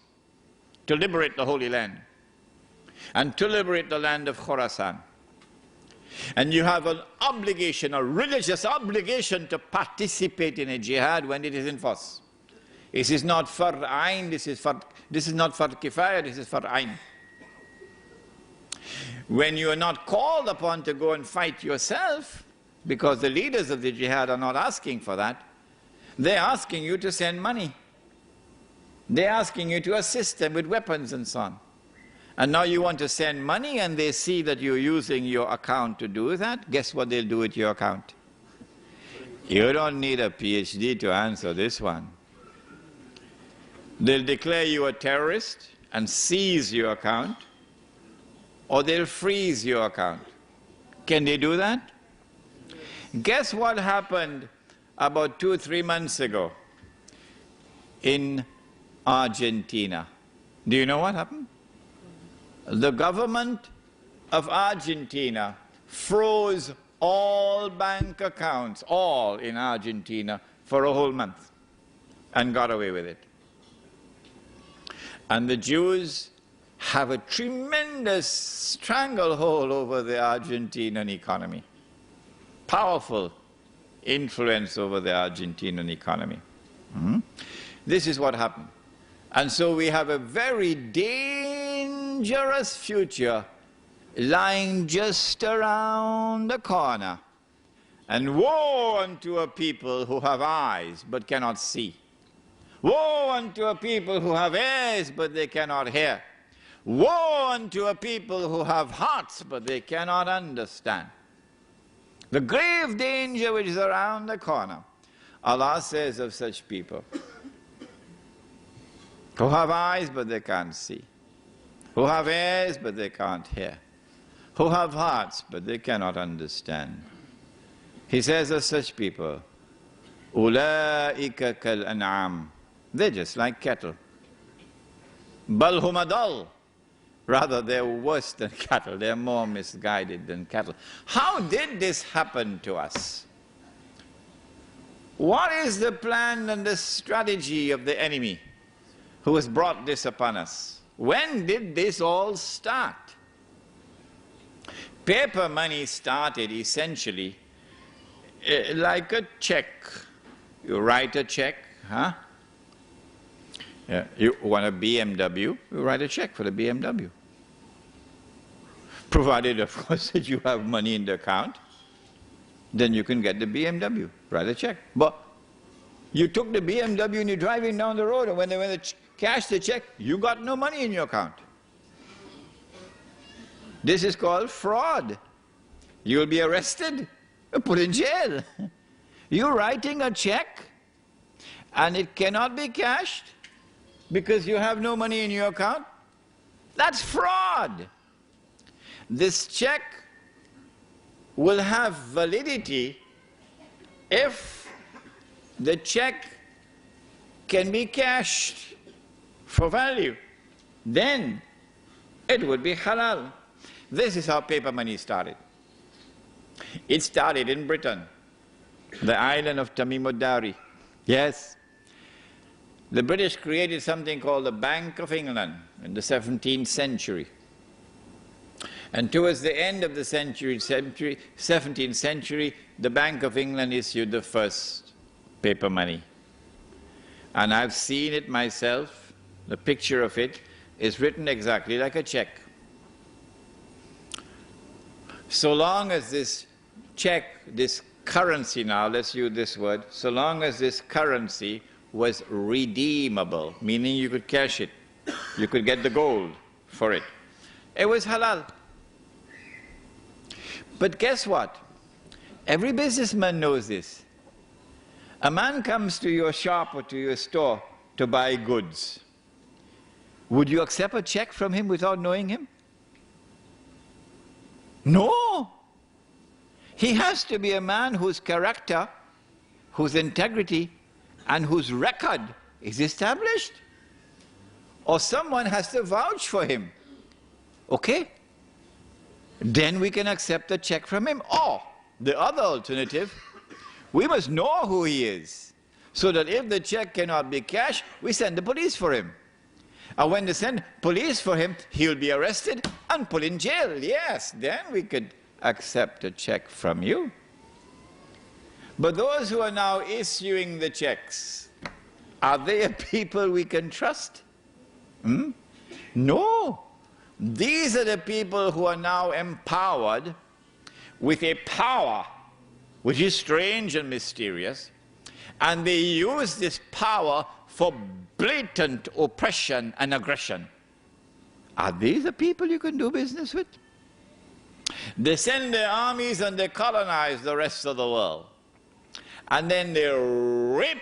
[SPEAKER 1] to liberate the Holy Land and to liberate the land of Khorasan, and you have an obligation, a religious obligation, to participate in a jihad when it is in force. This is not fard ayn, this is not fard kifaya, this is fard ayn. When you are not called upon to go and fight yourself, because the leaders of the jihad are not asking for that, they're asking you to send money. They're asking you to assist them with weapons and so on. And now you want to send money, and they see that you're using your account to do that. Guess what they'll do with your account? You don't need a PhD to answer this one. They'll declare you a terrorist and seize your account, or they'll freeze your account. Can they do that? Guess what happened about 2 or 3 months ago in Argentina? Do you know what happened? The government of Argentina froze all bank accounts, all in Argentina, for a whole month, and got away with it. And the Jews have a tremendous stranglehold over the Argentinian economy. Powerful influence over the Argentinian economy. This is what happened. And so we have a very dangerous future lying just around the corner. And woe unto a people who have eyes but cannot see. Woe unto a people who have ears but they cannot hear. Woe unto a people who have hearts but they cannot understand. The grave danger which is around the corner, Allah says of such people, who have eyes but they can't see, who have ears but they can't hear, who have hearts but they cannot understand. He says of such people, أُولَٰئِكَ كَالْأَنْعَامِ, they're just like cattle. بَلْ هُمْ أَضَلُّ, rather they're worse than cattle, they're more misguided than cattle. How did this happen to us? What is the plan and the strategy of the enemy who has brought this upon us? When did this all start? Paper money started essentially like a check. You write a check, huh? Yeah, you want a BMW, you write a check for the BMW. Provided, of course, that you have money in the account, then you can get the BMW, write a check. But you took the BMW and you're driving down the road, and when they went to cash the check, you got no money in your account. This is called fraud. You'll be arrested, put in jail. You're writing a check and it cannot be cashed because you have no money in your account. That's fraud. This check will have validity if the check can be cashed for value. Then it would be halal. This is how paper money started. It started in Britain, the island of Tamim-ud-Dari. Yes. The British created something called the Bank of England in the 17th century. And towards the end of the 17th century, the Bank of England issued the first paper money. And I've seen it myself. The picture of it is written exactly like a check. So long as this check, this currency now, let's use this word, so long as this currency was redeemable, meaning you could cash it, you could get the gold for it, it was halal. But guess what? Every businessman knows this. A man comes to your shop or to your store to buy goods. Would you accept a check from him without knowing him? No. He has to be a man whose character, whose integrity, and whose record is established. Or someone has to vouch for him. Okay? Then we can accept a check from him. Or, the other alternative, we must know who he is, so that if the check cannot be cashed, we send the police for him. And when they send police for him, he'll be arrested and put in jail. Yes, then we could accept a check from you. But those who are now issuing the checks, are they a people we can trust? No. These are the people who are now empowered with a power which is strange and mysterious, and they use this power for blatant oppression and aggression. Are these the people you can do business with? They send their armies and they colonize the rest of the world. And then they rip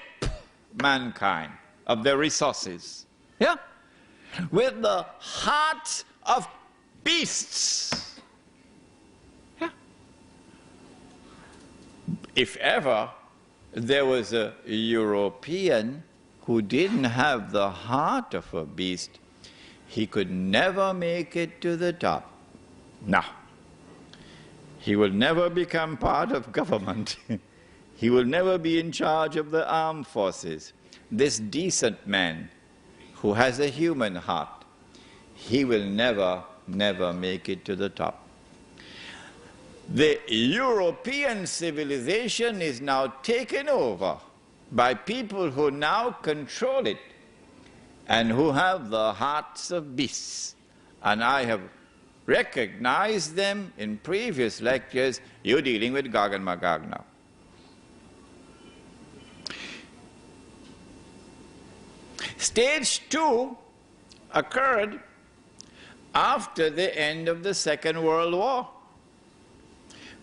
[SPEAKER 1] mankind of their resources. Yeah? With the hearts of beasts. Yeah? If ever there was a European who didn't have the heart of a beast, he could never make it to the top. No. He will never become part of government. He will never be in charge of the armed forces. This decent man who has a human heart, he will never make it to the top. The European civilization is now taken over by people who now control it and who have the hearts of beasts. And I have recognized them in previous lectures. You're dealing with Gog and Magog now. Stage 2 occurred after the end of the Second World War.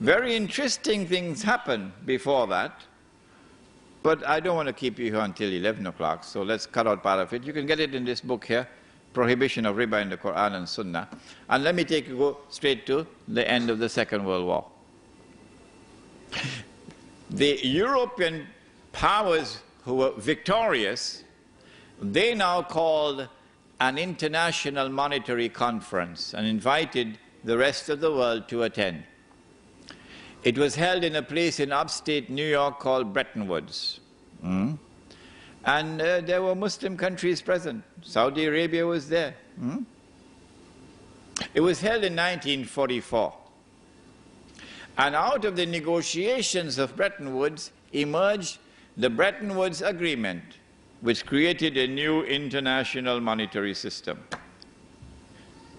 [SPEAKER 1] Very interesting things happened before that, but I don't want to keep you here until 11 o'clock, so let's cut out part of it. You can get it in this book here, Prohibition of Riba in the Quran and Sunnah. And let me go straight to the end of the Second World War. The European powers who were victorious, they now called an international monetary conference and invited the rest of the world to attend. It was held in a place in upstate New York called Bretton Woods. And there were Muslim countries present. Saudi Arabia was there. It was held in 1944. And out of the negotiations of Bretton Woods emerged the Bretton Woods Agreement, which created a new international monetary system.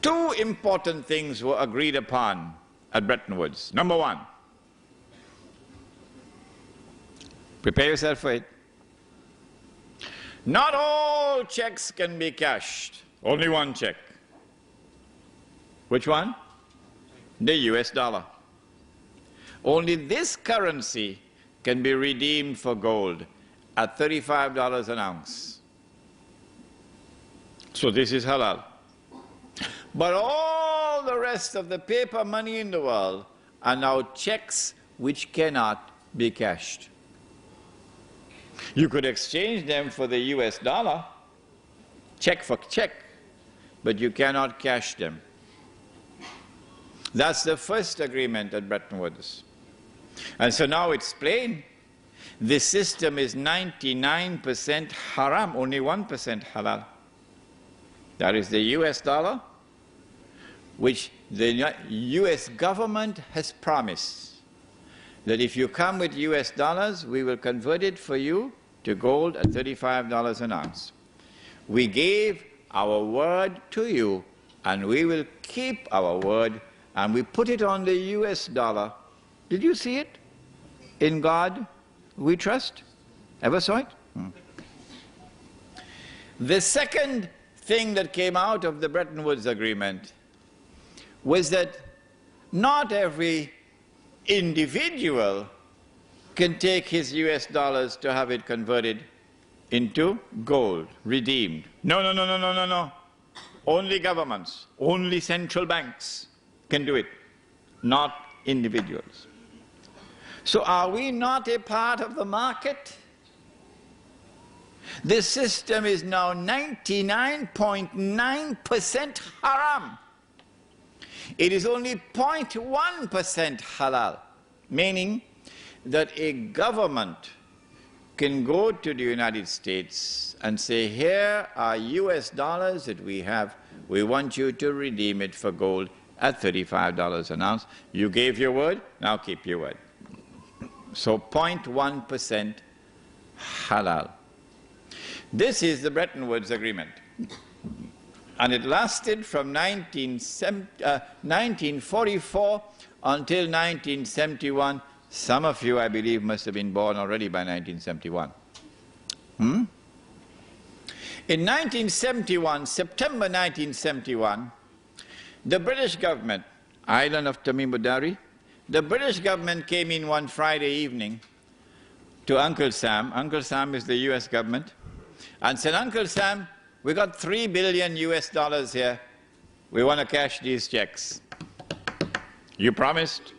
[SPEAKER 1] Two important things were agreed upon at Bretton Woods. Number one, prepare yourself for it. Not all checks can be cashed. Only one check. Which one? The US dollar. Only this currency can be redeemed for gold at $35 an ounce. So this is halal. But all the rest of the paper money in the world are now checks which cannot be cashed. You could exchange them for the US dollar, check for check, but you cannot cash them. That's the first agreement at Bretton Woods. And so now it's plain. This system is 99% haram, only 1% halal. That is the US dollar, which the US government has promised that if you come with US dollars, we will convert it for you to gold at $35 an ounce. We gave our word to you, and we will keep our word, and we put it on the US dollar. Did you see it? In God we trust. Ever saw it? The second thing that came out of the Bretton Woods Agreement was that not every individual can take his US dollars to have it converted into gold, redeemed. No. Only governments, only central banks can do it, not individuals. So are we not a part of the market? This system is now 99.9% haram. It is only 0.1% halal, meaning that a government can go to the United States and say, here are US dollars that we have, we want you to redeem it for gold at $35 an ounce. You gave your word, now keep your word. So 0.1% halal. This is the Bretton Woods Agreement. And it lasted from 1944 until 1971. Some of you, I believe, must have been born already by 1971. In 1971, September 1971, the British government, island of Tamimudari, the British government came in one Friday evening to Uncle Sam. Uncle Sam is the US government, and said, Uncle Sam, we got $3 billion US dollars here. We want to cash these checks. You promised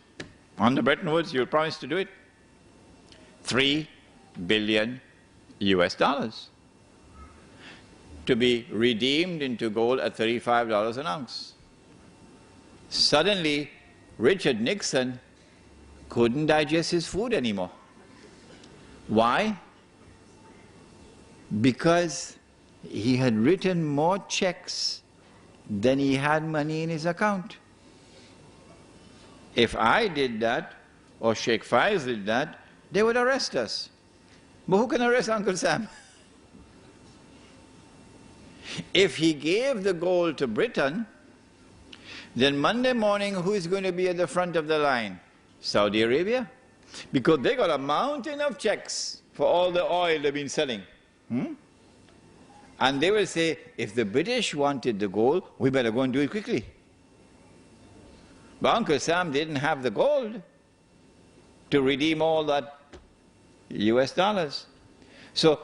[SPEAKER 1] on the Bretton Woods, you promised to do it. $3 billion US dollars to be redeemed into gold at $35 an ounce. Suddenly, Richard Nixon couldn't digest his food anymore. Why? Because he had written more checks than he had money in his account. If I did that, or Sheikh Faiz did that, they would arrest us. But who can arrest Uncle Sam? If he gave the gold to Britain, then Monday morning, who is going to be at the front of the line? Saudi Arabia. Because they got a mountain of checks for all the oil they've been selling. And they will say, if the British wanted the gold, we better go and do it quickly. But Uncle Sam didn't have the gold to redeem all that US dollars. So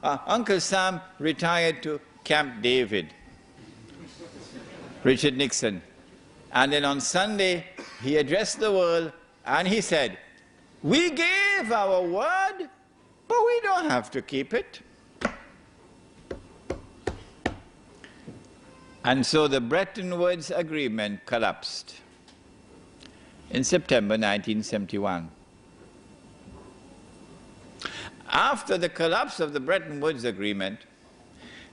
[SPEAKER 1] Uncle Sam retired to Camp David, Richard Nixon. And then on Sunday, he addressed the world and he said, we gave our word, but we don't have to keep it. And so the Bretton Woods Agreement collapsed in September 1971. After the collapse of the Bretton Woods Agreement,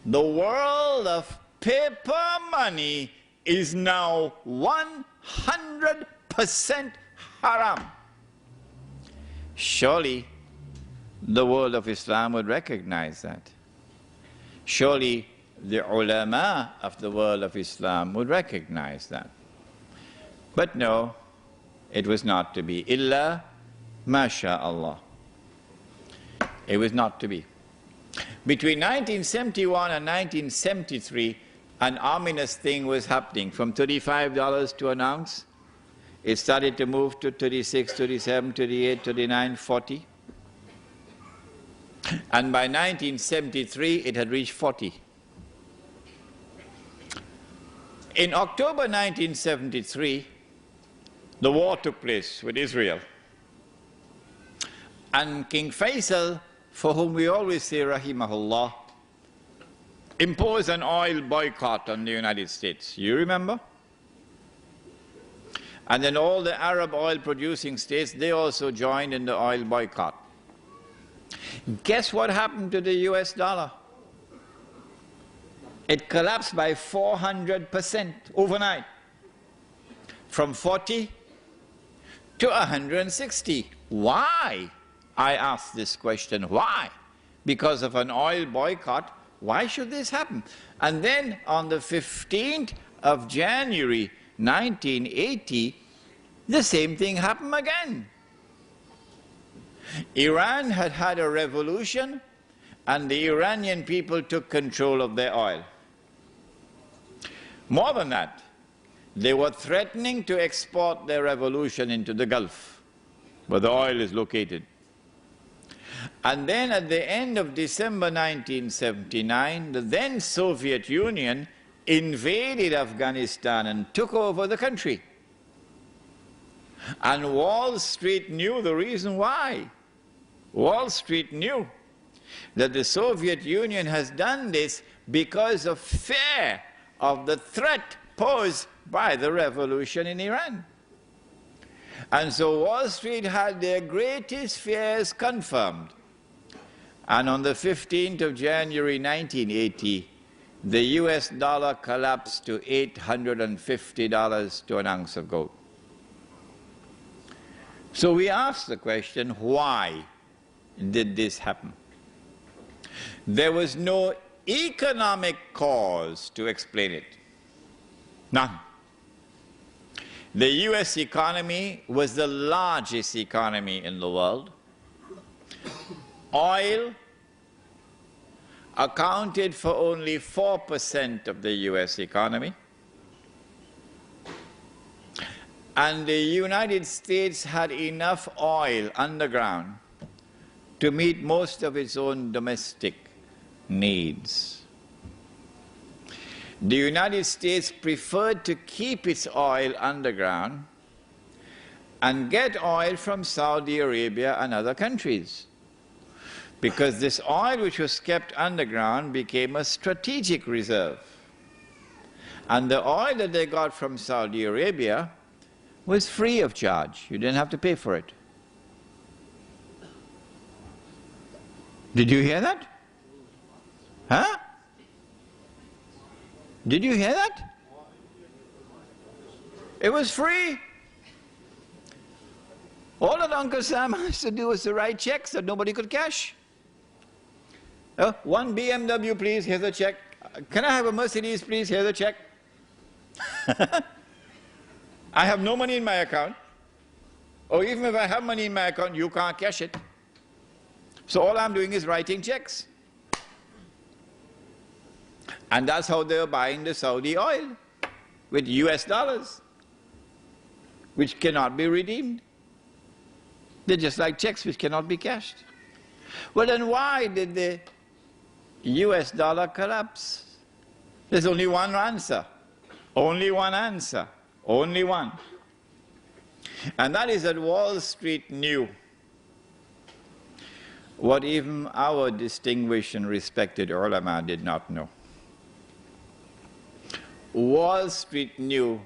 [SPEAKER 1] the world of paper money is now 100% haram. Surely the world of Islam would recognize that. Surely the ulama of the world of Islam would recognize that. But no, it was not to be. Illa masha'Allah. It was not to be. Between 1971 and 1973, an ominous thing was happening. From $35 to an ounce, it started to move to 36, 37, 38, 39, 40. And by 1973, it had reached 40. In October 1973, the war took place with Israel. And King Faisal, for whom we always say rahimahullah, imposed an oil boycott on the United States. You remember? And then all the Arab oil-producing states, they also joined in the oil boycott. Guess what happened to the US dollar? It collapsed by 400% overnight, from 40 to 160. Why? I ask this question, why? Because of an oil boycott. Why should this happen? And then on the 15th of January 1980, the same thing happened again. Iran had had a revolution, and the Iranian people took control of their oil. More than that, they were threatening to export their revolution into the Gulf, where the oil is located. And then at the end of December 1979, the then Soviet Union invaded Afghanistan and took over the country. And Wall Street knew the reason why. Wall Street knew that the Soviet Union has done this because of fear of the threat posed by the revolution in Iran. And so Wall Street had their greatest fears confirmed. And on the 15th of January 1980, the US dollar collapsed to $850 to an ounce of gold. So we ask the question, why did this happen? There was no economic cause to explain it. None. The US economy was the largest economy in the world. Oil accounted for only 4% of the US economy. And the United States had enough oil underground to meet most of its own domestic needs. The United States preferred to keep its oil underground and get oil from Saudi Arabia and other countries, because this oil which was kept underground became a strategic reserve. And the oil that they got from Saudi Arabia was free of charge. You didn't have to pay for it. Did you hear that? Huh? Did you hear that? It was free. All that Uncle Sam has to do was to write checks that nobody could cash. One BMW, please, here's a check. Can I have a Mercedes, please? Here's a check. I have no money in my account. Or even if I have money in my account, you can't cash it. So all I'm doing is writing checks. And that's how they're buying the Saudi oil, with US dollars, which cannot be redeemed. They're just like checks which cannot be cashed. Well, then why did the US dollar collapse? There's only one answer. Only one answer. Only one. And that is that Wall Street knew what even our distinguished and respected ulama did not know. Wall Street knew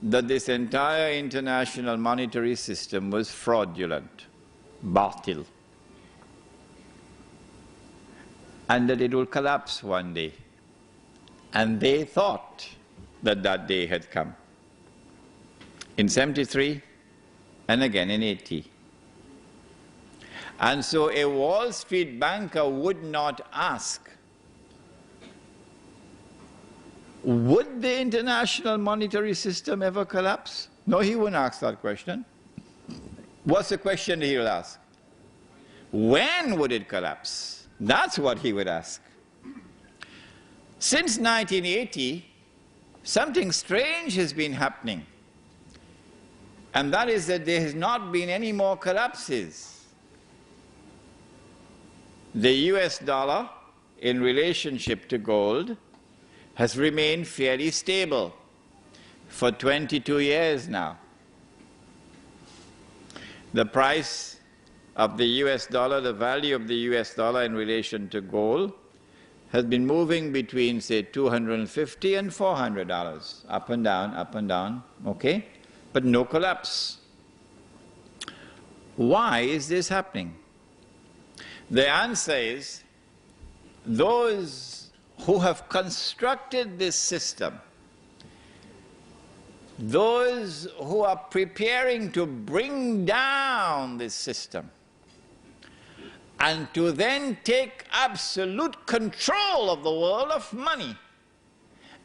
[SPEAKER 1] that this entire international monetary system was fraudulent, batil, and that it will collapse one day. And they thought that that day had come. In 73 and again in 80. And so a Wall Street banker would not ask would the international monetary system ever collapse? No, he wouldn't ask that question. What's the question he'll ask? When would it collapse? That's what he would ask. Since 1980, something strange has been happening. And that is that there has not been any more collapses. The US dollar, in relationship to gold, has remained fairly stable for 22 years now. The price of the US dollar, the value of the US dollar in relation to gold, has been moving between, say, $250 and $400, up and down, okay? But no collapse. Why is this happening? The answer is, those who have constructed this system, those who are preparing to bring down this system, and to then take absolute control of the world of money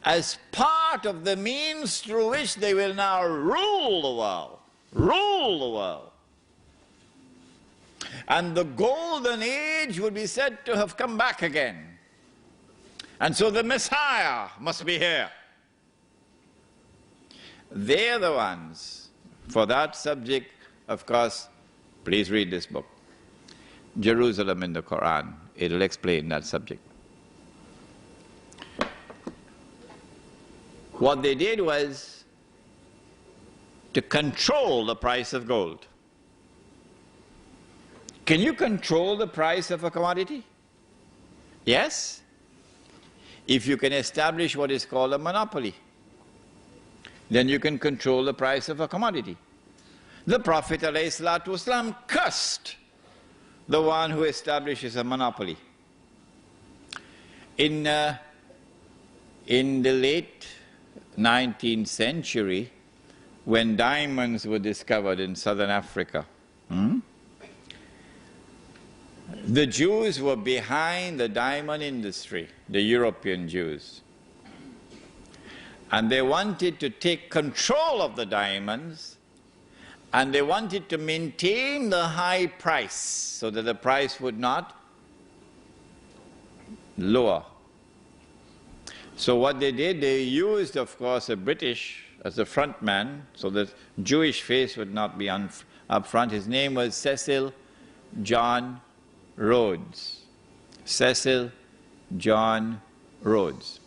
[SPEAKER 1] as part of the means through which they will now rule the world. Rule the world. And the golden age would be said to have come back again. And so the Messiah must be here. They're the ones. For that subject, of course, please read this book, Jerusalem in the Quran. It'll explain that subject. What they did was to control the price of gold. Can you control the price of a commodity? Yes, if you can establish what is called a monopoly. Then you can control the price of a commodity. The Prophet ﷺ cursed the one who establishes a monopoly. In the late 19th century, when diamonds were discovered in southern Africa, the Jews were behind the diamond industry, the European Jews. And they wanted to take control of the diamonds, and they wanted to maintain the high price so that the price would not lower. So what they did, they used, of course, a British as the front man, so that Jewish face would not be up front. His name was Cecil John Rhodes. Cecil John Rhodes.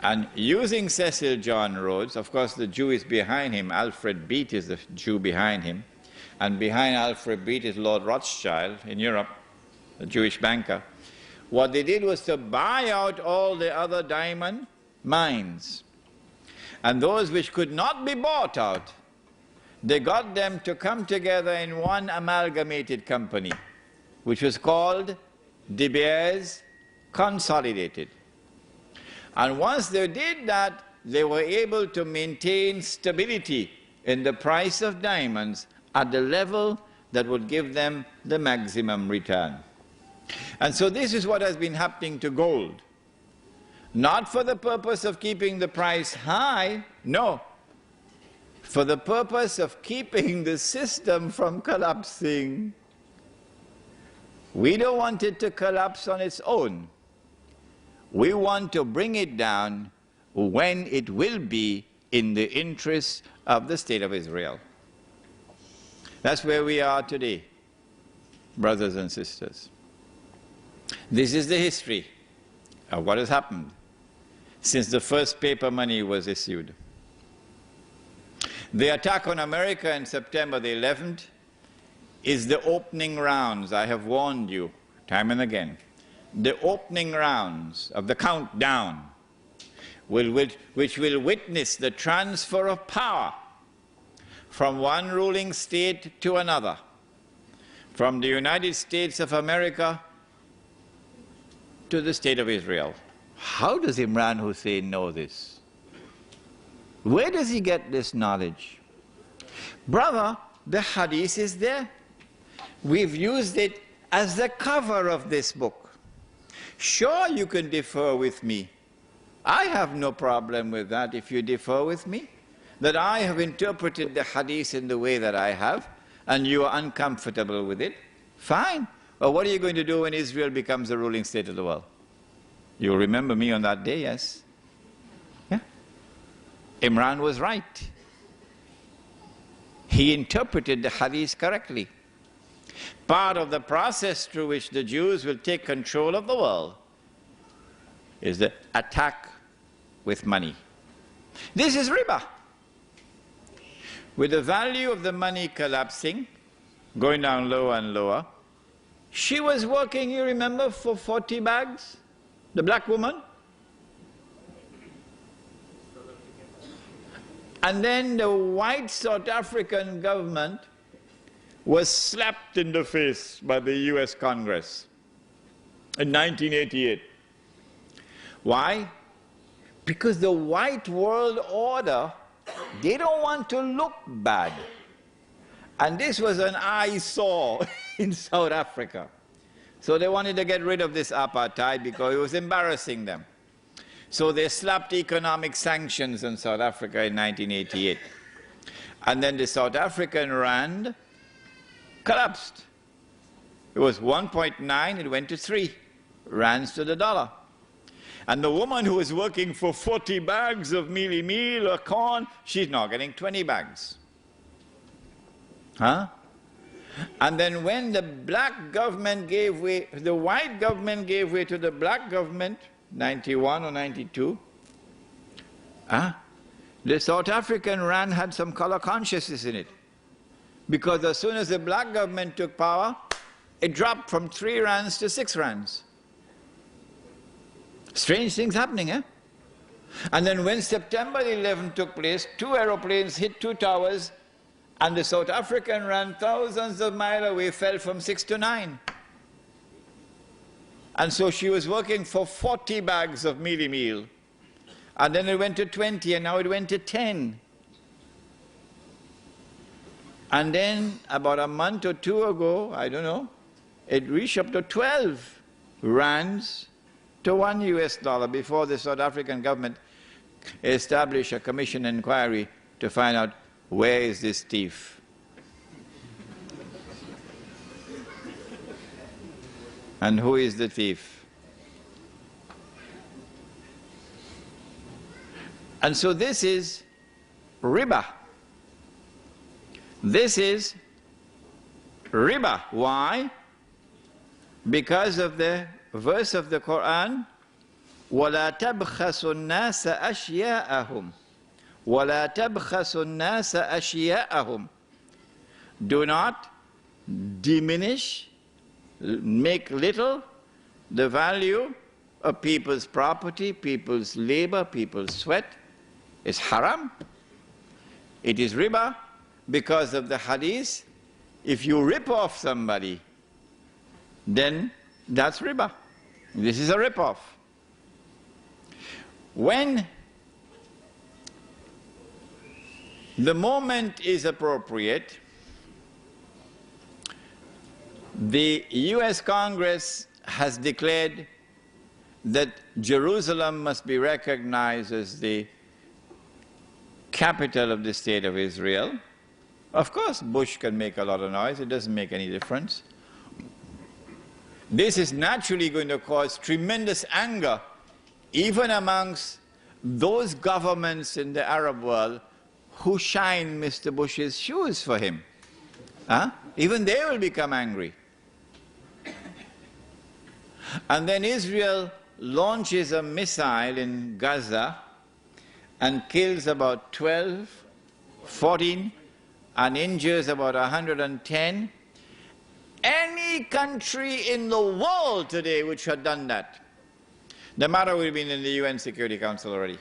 [SPEAKER 1] And using Cecil John Rhodes, of course the Jew is behind him, Alfred Beat is the Jew behind him, and behind Alfred Beat is Lord Rothschild in Europe, the Jewish banker. What they did was to buy out all the other diamond mines. And those which could not be bought out, they got them to come together in one amalgamated company, which was called De Beers Consolidated. And once they did that, they were able to maintain stability in the price of diamonds at the level that would give them the maximum return. And so this is what has been happening to gold. Not for the purpose of keeping the price high, no. For the purpose of keeping the system from collapsing. We don't want it to collapse on its own. We want to bring it down when it will be in the interest of the State of Israel. That's where we are today, brothers and sisters. This is the history of what has happened since the first paper money was issued. The attack on America on September the 11th is the opening rounds. I have warned you time and again. The opening rounds of the countdown, which will witness the transfer of power from one ruling state to another, from the United States of America to the State of Israel. How does Imran Hosein know this? Where does he get this knowledge? Brother, the hadith is there. We've used it as the cover of this book. Sure, you can differ with me, I have no problem with that if you differ with me, that I have interpreted the hadith in the way that I have, and you are uncomfortable with it. Fine. Well, what are you going to do when Israel becomes the ruling state of the world? You'll remember me on that day, yes? Yeah. Imran was right. He interpreted the hadith correctly. Part of the process through which the Jews will take control of the world is the attack with money. This is riba. With the value of the money collapsing, going down lower and lower, she was working, you remember, for 40 bags, the black woman. And then the white South African government was slapped in the face by the US Congress in 1988. Why? Because the white world order, they don't want to look bad. And this was an eyesore in South Africa. So they wanted to get rid of this apartheid because it was embarrassing them. So they slapped economic sanctions on South Africa in 1988. And then the South African rand collapsed. It was 1.9, it went to 3 rands to the dollar. And the woman who was working for 40 bags of mealie meal or corn, she's now getting 20 bags. Huh? And then when the black government gave way, the white government gave way to the black government, 91 or 92, the South African rand had some color consciousness in it. Because as soon as the black government took power, it dropped from 3 rands to 6 rands. Strange things happening, eh? And then when September 11 took place, 2 aeroplanes hit 2 towers, and the South African rand thousands of miles away fell from 6 to 9. And so she was working for 40 bags of mealie meal. And then it went to 20, and now it went to 10. And then about a month or 2 ago, I don't know, it reached up to 12 rands to $1 US before the South African government established a commission inquiry to find out where is this thief. And who is the thief? And so this is riba. This is riba. Why? Because of the verse of the Quran, وَلَا تَبْخَسُوا النَّاسَ أَشْيَاءَهُمْ وَلَا تَبْخَسُوا النَّاسَ أَشْيَاءَهُمْ. Do not diminish, make little the value of people's property, people's labor, people's sweat. It's haram. It is riba because of the hadith. If you rip off somebody, then that's riba. This is a rip-off. When the moment is appropriate, the US Congress has declared that Jerusalem must be recognized as the capital of the state of Israel. Of course, Bush can make a lot of noise. It doesn't make any difference. This is naturally going to cause tremendous anger even amongst those governments in the Arab world who shine Mr. Bush's shoes for him. Even they will become angry. And then Israel launches a missile in Gaza and kills about 12, 14, and injures about 110. Any country in the world today which had done that, the matter would have been in the UN Security Council already.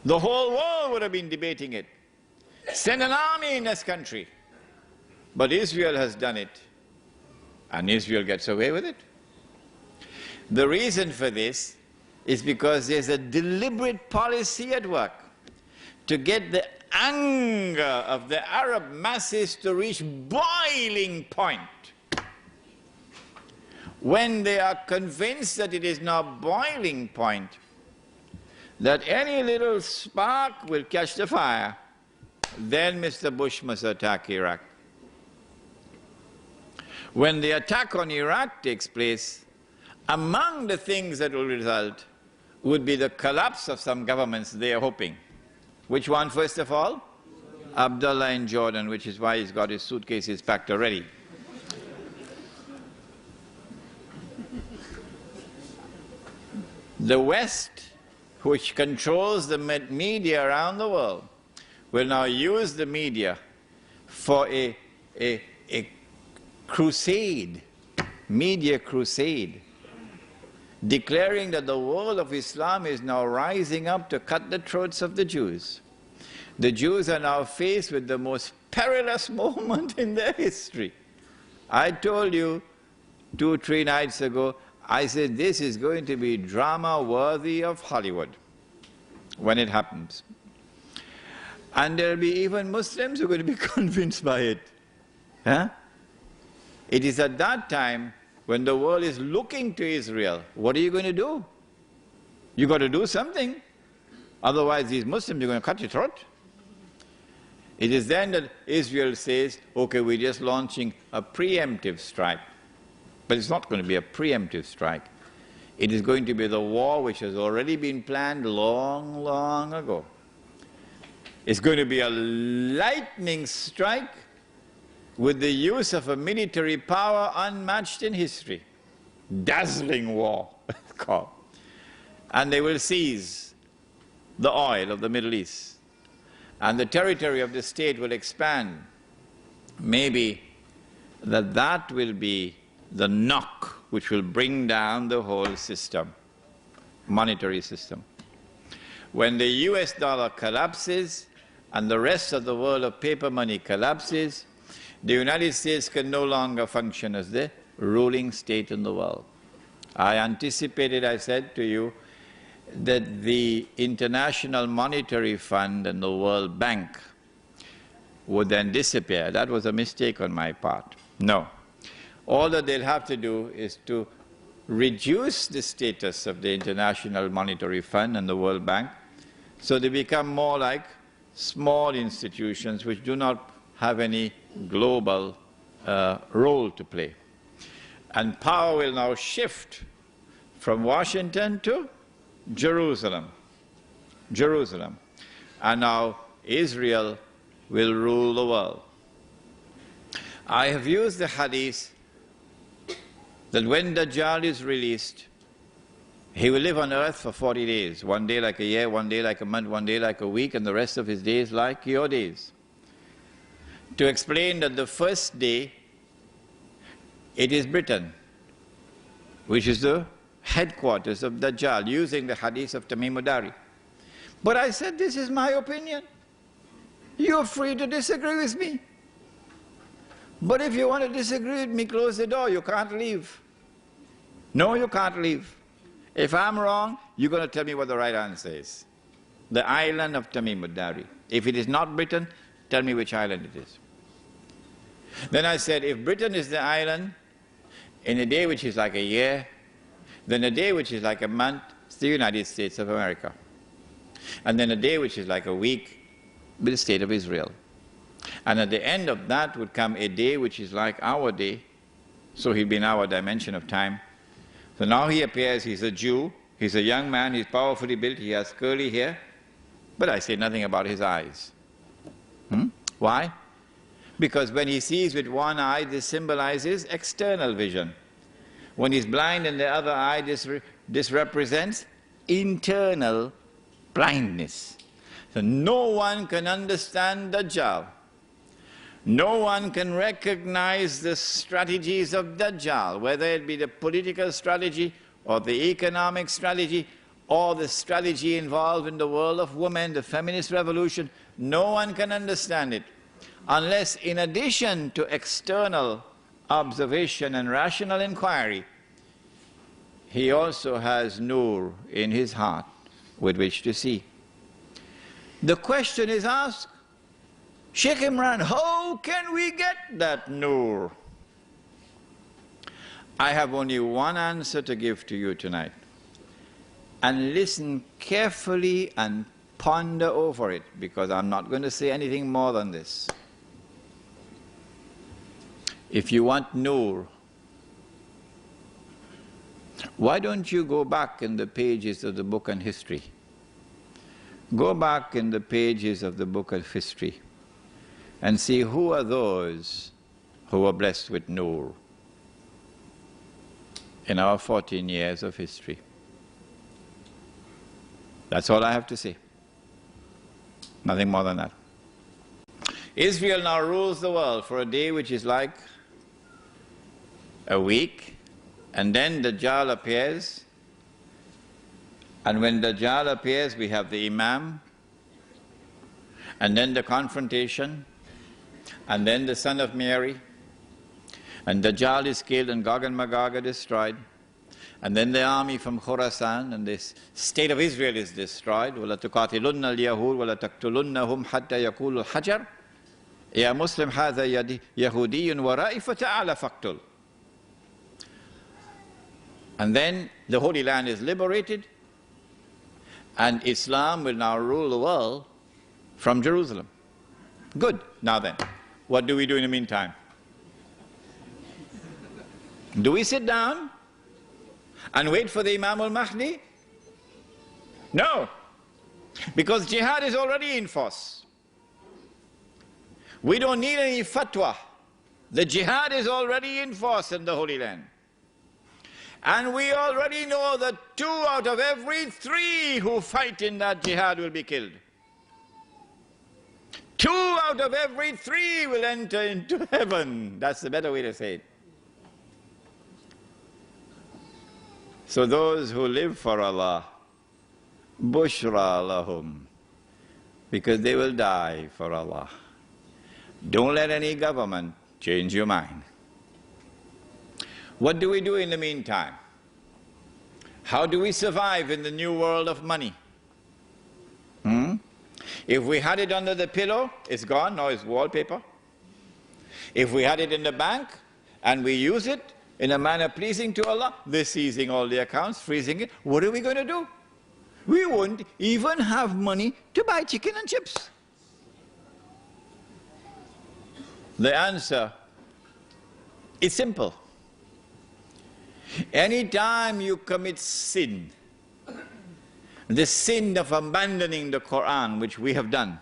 [SPEAKER 1] The whole world would have been debating it. Send an army in this country. But Israel has done it, and Israel gets away with it. The reason for this is because there's a deliberate policy at work to get the anger of the Arab masses to reach boiling point. when they are convinced that it is now boiling point, that any little spark will catch the fire, then Mr. Bush must attack Iraq. When the attack on Iraq takes place, among the things that will result would be the collapse of some governments they are hoping. Which one, first of all? Abdullah in Jordan, which is why he's got his suitcases packed already. The West, which controls the media around the world, will now use the media for a crusade, media crusade, declaring that the world of Islam is now rising up to cut the throats of the Jews. The Jews are now faced with the most perilous moment in their history. I told you 2-3 nights ago, I said this is going to be drama worthy of Hollywood when it happens. And there will be even Muslims who are going to be convinced by it. Huh? It is at that time when the world is looking to Israel. What are you going to do? You've got to do something. Otherwise these Muslims are going to cut your throat. It is then that Israel says, okay, we're just launching a preemptive strike. But it's not going to be a preemptive strike. It is going to be the war which has already been planned long, long ago. It's going to be a lightning strike with the use of a military power unmatched in history. Dazzling war, it's called. And they will seize the oil of the Middle East. And the territory of the state will expand. Maybe that will be the knock which will bring down the whole system, monetary system. When the US dollar collapses and the rest of the world of paper money collapses, the United States can no longer function as the ruling state in the world. I anticipated, I said to you, that the International Monetary Fund and the World Bank would then disappear. That was a mistake on my part. No. All that they'll have to do is to reduce the status of the International Monetary Fund and the World Bank so they become more like small institutions which do not have any global role to play. And power will now shift from Washington to Jerusalem. And now Israel will rule the world. I have used the hadith that when Dajjal is released, he will live on earth for 40 days, one day like a year, one day like a month, one day like a week, and the rest of his days like your days. To explain that the first day, it is Britain, which is the headquarters of Dajjal, using the hadith of Tamim Udari. But I said, this is my opinion. You're free to disagree with me. But if you want to disagree with me, close the door. You can't leave. No, you can't leave. If I'm wrong, you're going to tell me what the right answer is. The island of Tamim Udari. If it is not Britain, tell me which island it is. Then I said, if Britain is the island, in a day which is like a year, then a day which is like a month, it's the United States of America. And then a day which is like a week, be the state of Israel. And at the end of that would come a day which is like our day, so he'll be in our dimension of time. So now he appears, he's a Jew, he's a young man, he's powerfully built, he has curly hair, but I say nothing about his eyes. Why? Because when he sees with one eye, this symbolizes external vision. When he's blind in the other eye, this represents internal blindness. So no one can understand Dajjal. No one can recognize the strategies of Dajjal, whether it be the political strategy or the economic strategy or the strategy involved in the world of women, the feminist revolution. No one can understand it unless, in addition to external observation and rational inquiry, he also has nur in his heart with which to see. The question is asked, Sheikh Imran, how can we get that nur? I have only one answer to give to you tonight. And listen carefully and ponder over it, because I'm not going to say anything more than this. If you want Nur, why don't you go back in the pages of the book on history? Go back in the pages of the book of history and see who are those who were blessed with Nur in our 14 years of history. That's all I have to say. Nothing more than that. Israel now rules the world for a day which is like a week, and then Dajjal appears, and when Dajjal appears we have the Imam, and then the confrontation, and then the son of Mary, and Dajjal is killed and Gog and Magog are destroyed, and then the army from Khorasan and this state of Israel is destroyed. وَلَا تُقَاتِلُنَّ الْيَهُودَ وَلَا تَقْتُلُنَّهُمْ حَتَّى يَقُولُوا الْحَجَرُ يَا مُسْلِمْ هَذَا يَهُودِيٌّ وَرَائِي فَتَعَالَ فَاقْتُلْ. And then the Holy Land is liberated, and Islam will now rule the world from Jerusalem. Good. Now then, what do we do in the meantime? Do we sit down and wait for the Imam al-Mahdi? No, because jihad is already in force. We don't need any fatwa. The jihad is already in force in the Holy Land. And we already know that 2 out of every 3 who fight in that jihad will be killed. 2 out of every 3 will enter into heaven. That's the better way to say it. So those who live for Allah, bushra lahum, because they will die for Allah. Don't let any government change your mind. What do we do in the meantime? How do we survive in the new world of money? If we had it under the pillow, it's gone, now it's wallpaper. If we had it in the bank and we use it in a manner pleasing to Allah, they're seizing all the accounts, freezing it. What are we going to do? We won't even have money to buy chicken and chips. The answer is simple. Anytime you commit sin, the sin of abandoning the Quran, which we have done,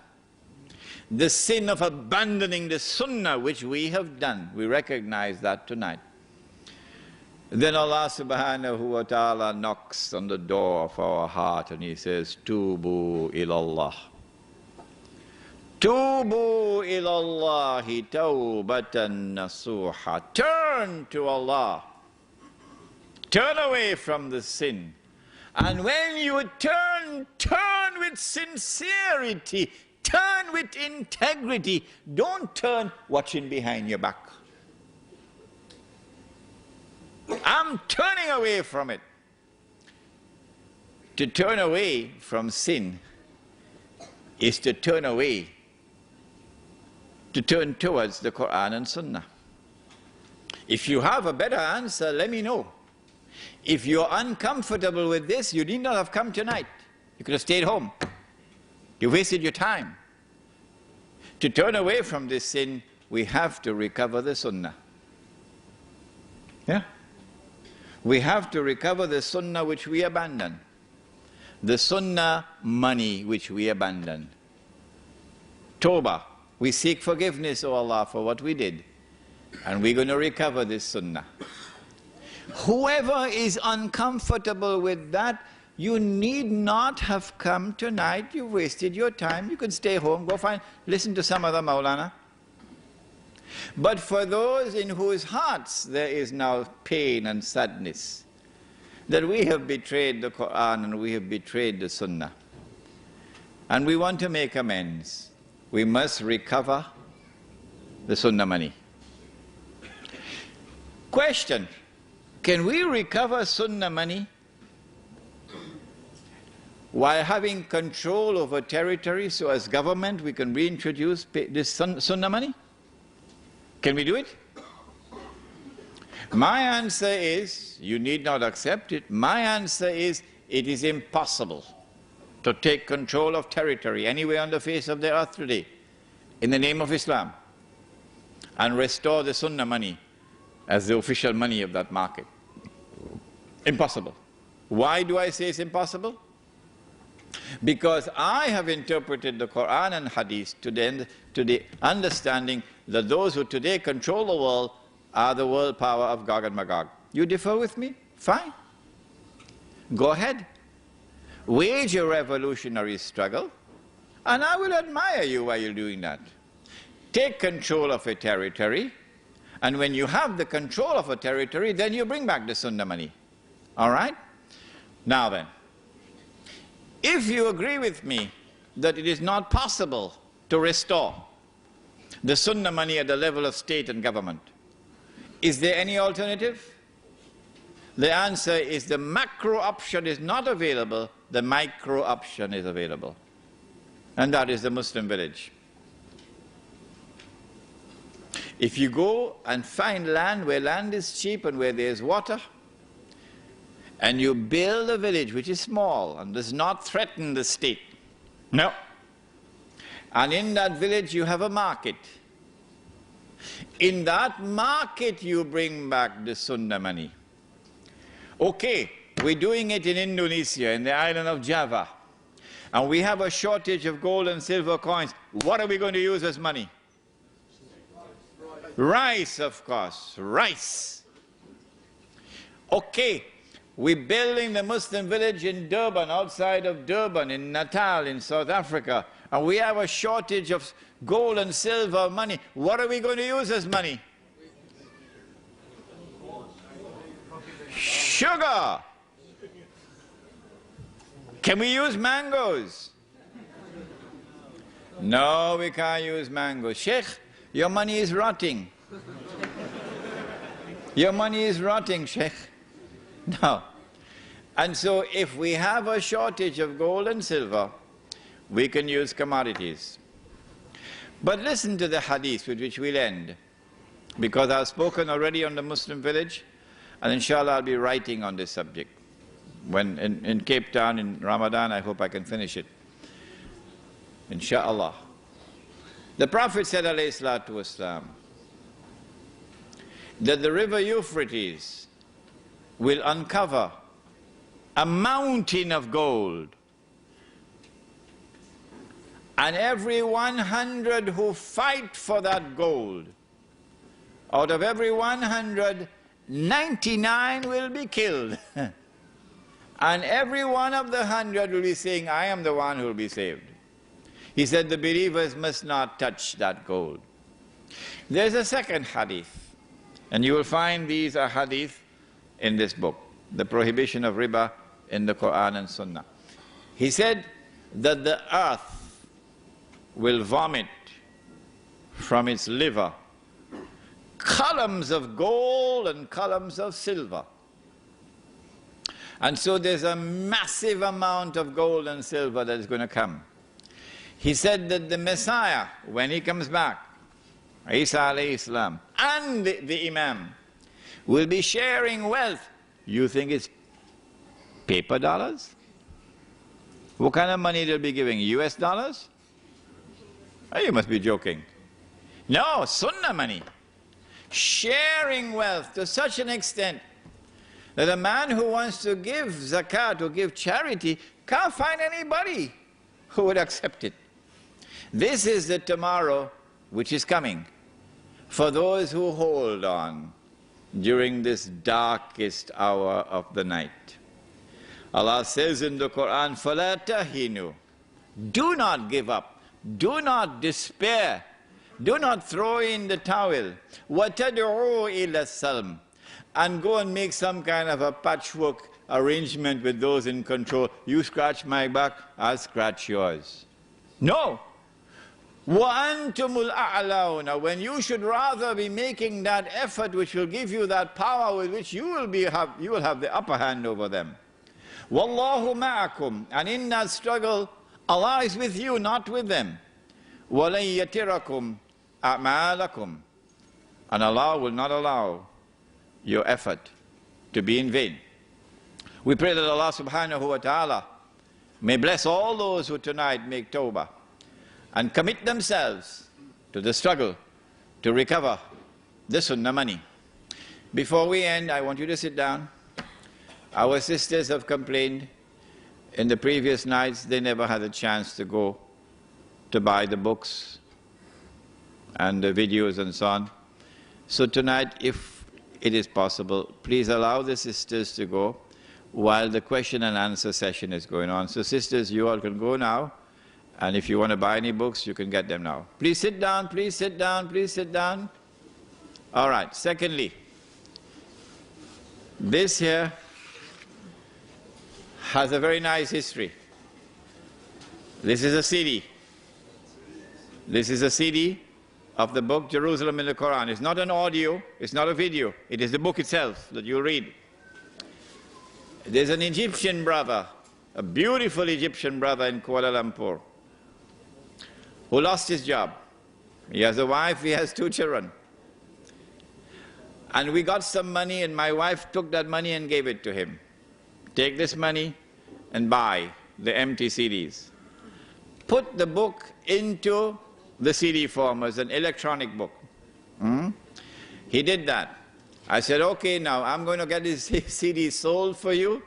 [SPEAKER 1] the sin of abandoning the Sunnah, which we have done, we recognize that tonight. Then Allah subhanahu wa ta'ala knocks on the door of our heart and He says, Tubu ilallah. Tubu ilallahi tawbatan nasuha. Turn to Allah. Turn away from the sin. And when you turn, turn with sincerity. Turn with integrity. Don't turn watching behind your back. I'm turning away from it. To turn away from sin is to turn away, to turn towards the Quran and Sunnah. If you have a better answer, let me know. If you're uncomfortable with this, you need not have come tonight. You could have stayed home. You wasted your time. To turn away from this sin, we have to recover the Sunnah. Yeah? We have to recover the Sunnah which we abandoned. The Sunnah money which we abandoned. Tawbah. We seek forgiveness, O Allah, for what we did. And we're going to recover this Sunnah. Whoever is uncomfortable with that, you need not have come tonight. You wasted your time. You can stay home, go listen to some other Maulana. But for those in whose hearts there is now pain and sadness, that we have betrayed the Quran and we have betrayed the Sunnah, and we want to make amends, we must recover the Sunnah money. Question: can we recover Sunnah money while having control over territory, so as government we can reintroduce this Sunnah money? Can we do it? My answer is, you need not accept it. My answer is, it is impossible to take control of territory anywhere on the face of the earth today in the name of Islam and restore the Sunnah money as the official money of that market. Impossible. Why do I say it's impossible? Because I have interpreted the Quran and Hadith to the understanding that those who today control the world are the world power of Gog and Magog. You differ with me? Fine. Go ahead. Wage a revolutionary struggle, and I will admire you while you're doing that. Take control of a territory, and when you have the control of a territory, then you bring back the Sunnah money. All right? Now then, if you agree with me that it is not possible to restore the Sunnah money at the level of state and government, is there any alternative? The answer is the macro option is not available, the micro option is available. And that is the Muslim village. If you go and find land where land is cheap and where there is water, and you build a village which is small and does not threaten the state, no. And in that village you have a market. In that market you bring back the Sunnah money. Okay, we're doing it in Indonesia, in the island of Java, and we have a shortage of gold and silver coins. What are we going to use as money? Rice, of course, rice. Okay, we're building the Muslim village in Durban, outside of Durban, in Natal, in South Africa, and we have a shortage of gold and silver money. What are we going to use as money? Sugar. Can we use mangoes? No, we can't use mangoes. Sheikh, your money is rotting. Your money is rotting, Sheikh. No. And so if we have a shortage of gold and silver, we can use commodities. But listen to the hadith with which we'll end, because I've spoken already on the Muslim village, and inshallah I'll be writing on this subject. When in Cape Town in Ramadan, I hope I can finish it. Inshallah. The Prophet said, alayhi salatu wasalam, that the river Euphrates will uncover a mountain of gold, and every 100 who fight for that gold, out of every 100, 99 will be killed. And every one of the 100 will be saying, I am the one who will be saved. He said the believers must not touch that gold. There's a second hadith, and you will find these are hadith in this book, the prohibition of riba in the Quran and Sunnah. He said that the earth will vomit from its liver columns of gold and columns of silver. And so there's a massive amount of gold and silver that is going to come. He said that the Messiah, when he comes back, Isa alayhi salam, and the Imam, will be sharing wealth. You think it's paper dollars? What kind of money they'll be giving? US dollars? Oh, you must be joking. No, Sunnah money. Sharing wealth to such an extent that a man who wants to give zakat or give charity can't find anybody who would accept it. This is the tomorrow which is coming for those who hold on during this darkest hour of the night. Allah says in the Quran, فَلَا تَهِنُوا, do not give up, do not despair, do not throw in the towel. وَتَدْعُوا إِلَى السَّلْمِ, and go and make some kind of a patchwork arrangement with those in control. You scratch my back, I'll scratch yours. No. وَأَنْتُمُ الْأَعْلَوْنَ, when you should rather be making that effort which will give you that power with which you will have the upper hand over them. وَاللَّهُ مَعَكُمْ, and in that struggle, Allah is with you, not with them. وَلَنْ يَتِرَكُمْ أَعْمَالَكُمْ, and Allah will not allow your effort to be in vain. We pray that Allah subhanahu wa ta'ala may bless all those who tonight make tawbah and commit themselves to the struggle to recover the sunnah money. Before we end, I want you to sit down. Our sisters have complained in the previous nights they never had a chance to go to buy the books and the videos and so on. So tonight, if it is possible, please allow the sisters to go while the question and answer session is going on. So sisters, you all can go now, and if you want to buy any books, you can get them now. Please sit down, please sit down, please sit down. All right, secondly, this here has a very nice history. This is a CD. This is a CD of the book Jerusalem in the Quran. It's not an audio, it's not a video, it is the book itself that you read. There's an Egyptian brother, a beautiful Egyptian brother in Kuala Lumpur, who lost his job. He has a wife, he has 2 children. And we got some money, and my wife took that money and gave it to him. Take this money and buy the empty CDs. Put the book into the CD form as an electronic book. He did that. I said, okay, now I'm going to get this CD sold for you,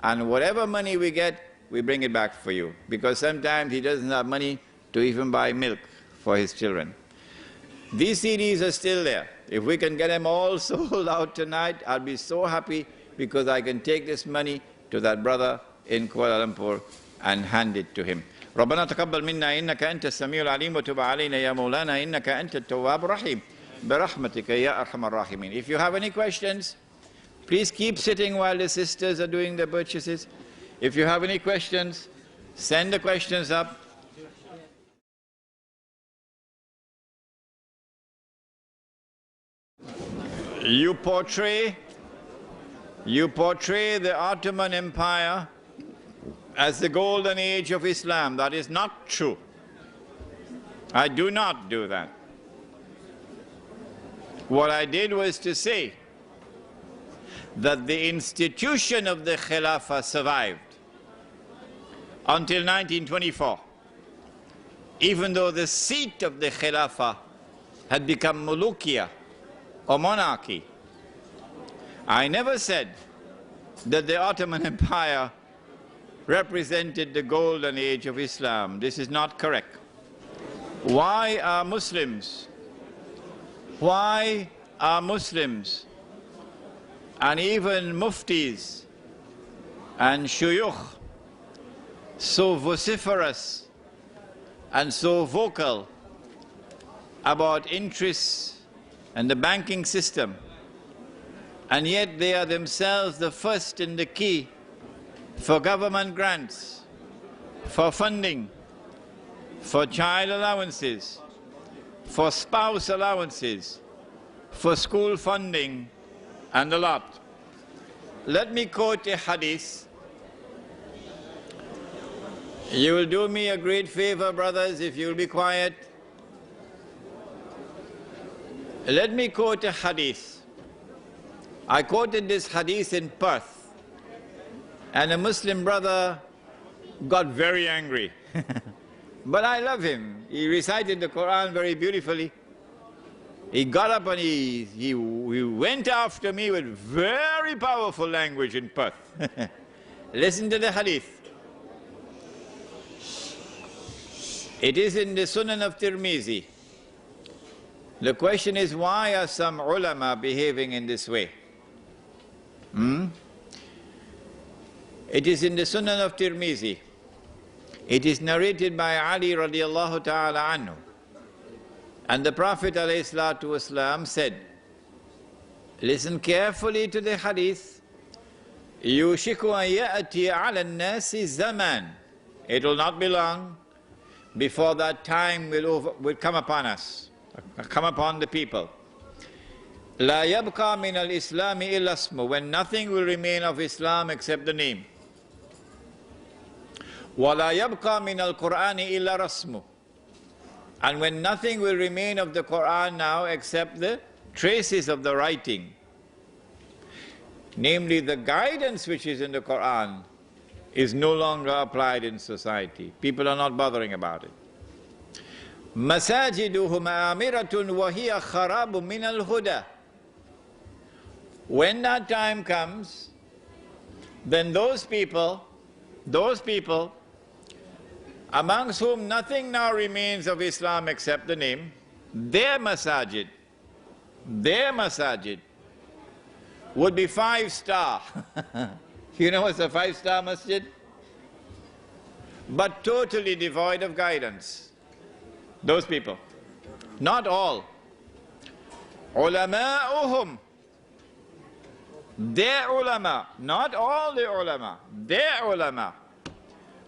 [SPEAKER 1] and whatever money we get, we bring it back for you. Because sometimes he doesn't have money to even buy milk for his children. These CDs are still there. If we can get them all sold out tonight, I'll be so happy, because I can take this money to that brother in Kuala Lumpur and hand it to him. ربنا تقبل منا إنك أنت السميع العليم وتب علينا يا مولانا إنك أنت التواب الرحيم برحمتك يا أرحم الراحمين. If you have any questions, please keep sitting while the sisters are doing their purchases. If you have any questions, send the questions up. You portray the Ottoman Empire as the golden age of Islam. That is not true. I do not do that. What I did was to say that the institution of the Khilafah survived until 1924, even though the seat of the Khilafah had become Mulukiya or monarchy. I never said that the Ottoman Empire represented the golden age of Islam. This is not correct. Why are Muslims and even muftis and shuyukh so vociferous and so vocal about interests and the banking system, and yet they are themselves the first in the key for government grants, for funding, for child allowances, for spouse allowances, for school funding, and a lot. Let me quote a hadith. You will do me a great favor, brothers, if you'll be quiet. Let me quote a hadith. I quoted this hadith in Perth, and a Muslim brother got very angry. But I love him. He recited the Quran very beautifully. He got up and he went after me with very powerful language in Perth. Listen to the hadith. It is in the Sunan of Tirmizi. The question is, why are some ulama behaving in this way? It is in the Sunan of Tirmizi. It is narrated by Ali radiallahu ta'ala anhu. And the Prophet ﷺ said, listen carefully to the hadith, يُوشِكُ أَن يَأْتِيَ عَلَى النَّاسِ زَمَانٍ. It will not be long before that time will come upon us, come upon the people. لَا يَبْقَى مِنَ الْإِسْلَامِ إِلَّا اسْمُ. When nothing will remain of Islam except the name. وَلَا يَبْقَى مِنَ الْقُرْآنِ إِلَّا رَسْمُ. And when nothing will remain of the Quran now except the traces of the writing. namely the guidance which is in the Quran, is no longer applied in society. People are not bothering about it. Masajiduhum amiratun wa hiya kharabu min al-huda. When that time comes, then those people amongst whom nothing now remains of Islam except the name, their masajid would be 5-star. You know what's a 5-star masjid? But totally devoid of guidance. Those people. Not all. Ulama'uhum. Their ulama. Not all the ulama. Their ulama.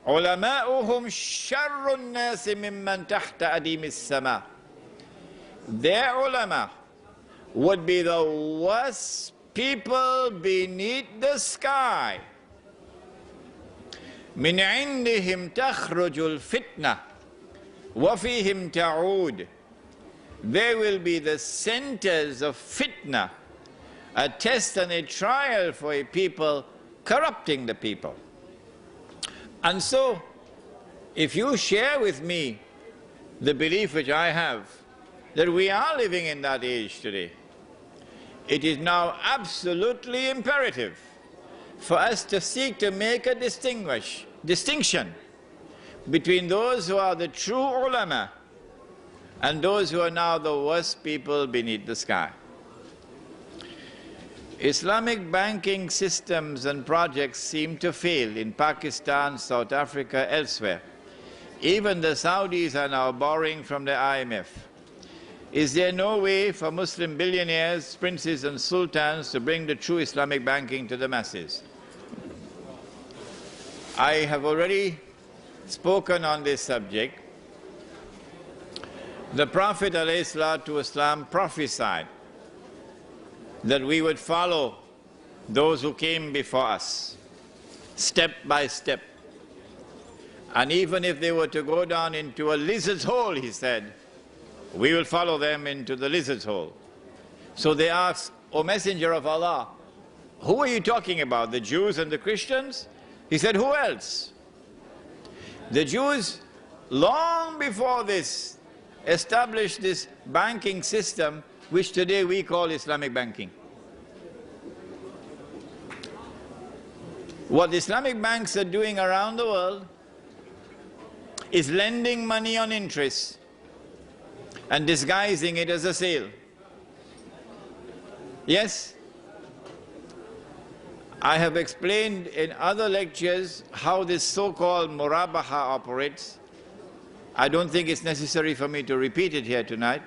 [SPEAKER 1] Ulama'uhum sharrun nasi mimman tahta adim as-sama. Their ulama would be the worst people beneath the sky. Min indihim takhrujul fitna wa fihim ta'ud. They will be the centers of fitna, a test and a trial for a people, corrupting the people. And so, if you share with me the belief which I have, that we are living in that age today, it is now absolutely imperative for us to seek to make a distinction between those who are the true ulama and those who are now the worst people beneath the sky. Islamic banking systems and projects seem to fail in Pakistan, South Africa, elsewhere. Even the Saudis are now borrowing from the IMF. Is there no way for Muslim billionaires, princes and sultans to bring the true Islamic banking to the masses? I have already spoken on this subject. The Prophet ﷺ prophesied that we would follow those who came before us, step by step. And even if they were to go down into a lizard's hole, he said, we will follow them into the lizard's hole. So they asked, O Messenger of Allah, who are you talking about, the Jews and the Christians? He said, who else? The Jews, long before this, established this banking system which today we call Islamic banking. What Islamic banks are doing around the world is lending money on interest and disguising it as a sale. Yes, I have explained in other lectures how this so-called murabaha operates. I don't think it's necessary for me to repeat it here tonight.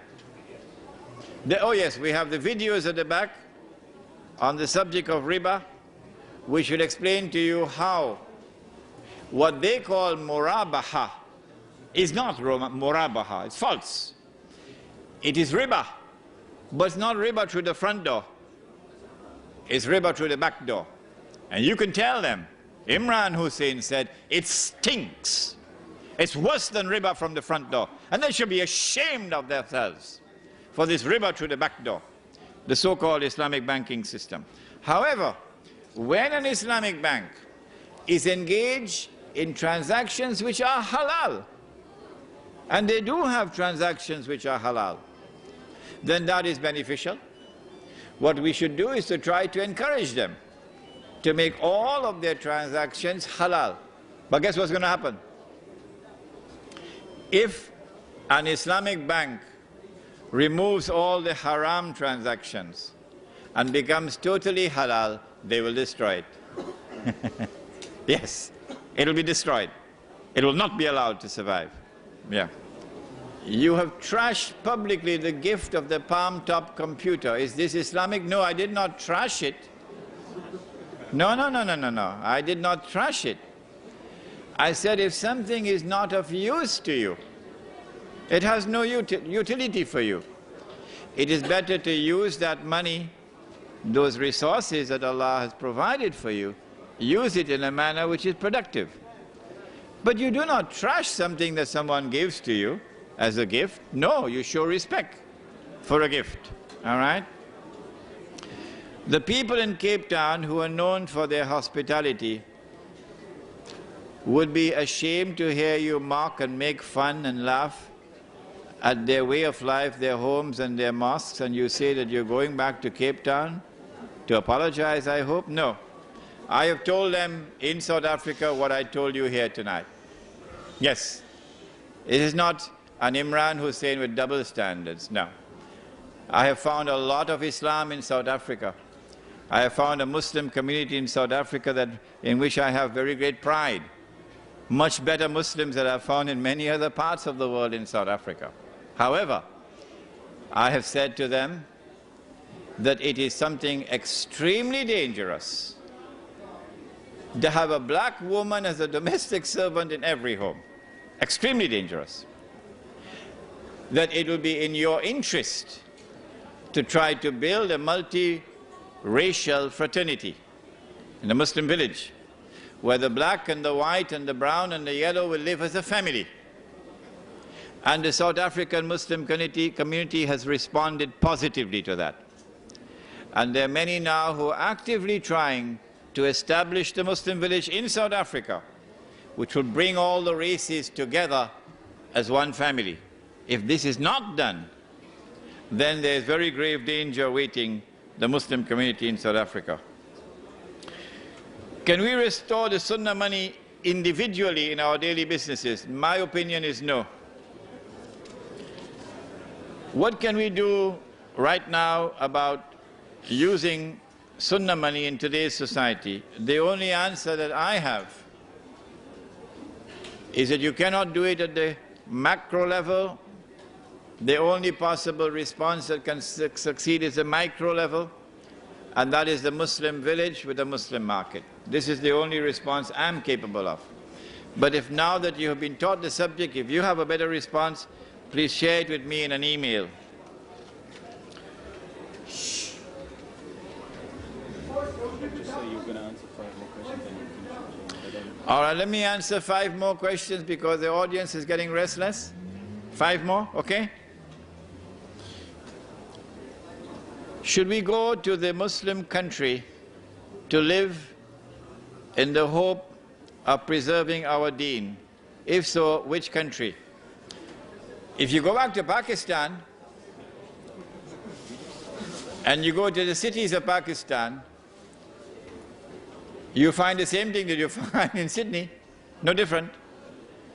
[SPEAKER 1] Oh yes, we have the videos at the back on the subject of riba, which will explain to you how what they call murabaha is not murabaha, it's false. It is riba, but it's not riba through the front door. It's riba through the back door. And you can tell them, Imran Hosein said, it stinks. It's worse than riba from the front door. And they should be ashamed of themselves for this riba through the back door, the so-called Islamic banking system. However, when an Islamic bank is engaged in transactions which are halal, and they do have transactions which are halal, then that is beneficial. What we should do is to try to encourage them to make all of their transactions halal. But guess what's going to happen? If an Islamic bank removes all the haram transactions and becomes totally halal, they will destroy it. Yes, it will be destroyed. It will not be allowed to survive. Yeah. You have trashed publicly the gift of the palm-top computer. Is this Islamic? No, I did not trash it. No. I did not trash it. I said if something is not of use to you, it has no utility for you, it is better to use that money, those resources that Allah has provided for you, use it in a manner which is productive. But you do not trash something that someone gives to you as a gift. No, you show respect for a gift. All right? The people in Cape Town who are known for their hospitality would be ashamed to hear you mock and make fun and laugh at their way of life, their homes and their mosques, and you say that you're going back to Cape Town to apologize, I hope? No. I have told them in South Africa what I told you here tonight. Yes. It is not an Imran Hosein with double standards, no. I have found a lot of Islam in South Africa. I have found a Muslim community in South Africa in which I have very great pride. Much better Muslims than I have found in many other parts of the world in South Africa. However, I have said to them that it is something extremely dangerous to have a black woman as a domestic servant in every home. Extremely dangerous. That it will be in your interest to try to build a multi-racial fraternity in a Muslim village, where the black and the white and the brown and the yellow will live as a family. And the South African Muslim community has responded positively to that. And there are many now who are actively trying to establish the Muslim village in South Africa, which will bring all the races together as one family. If this is not done, then there is very grave danger awaiting the Muslim community in South Africa. Can we restore the Sunnah money individually in our daily businesses? My opinion is no. What can we do right now about using Sunnah money in today's society? The only answer that I have is that you cannot do it at the macro level. The only possible response that can succeed is the micro level, and that is the Muslim village with a Muslim market. This is the only response I'm capable of. But if now that you have been taught the subject, if you have a better response, please share it with me in an email. All right, let me answer 5 more questions because the audience is getting restless. 5 more, okay? Should we go to the Muslim country to live in the hope of preserving our deen? If so, which country? If you go back to Pakistan and you go to the cities of Pakistan, you find the same thing that you find in Sydney, no different.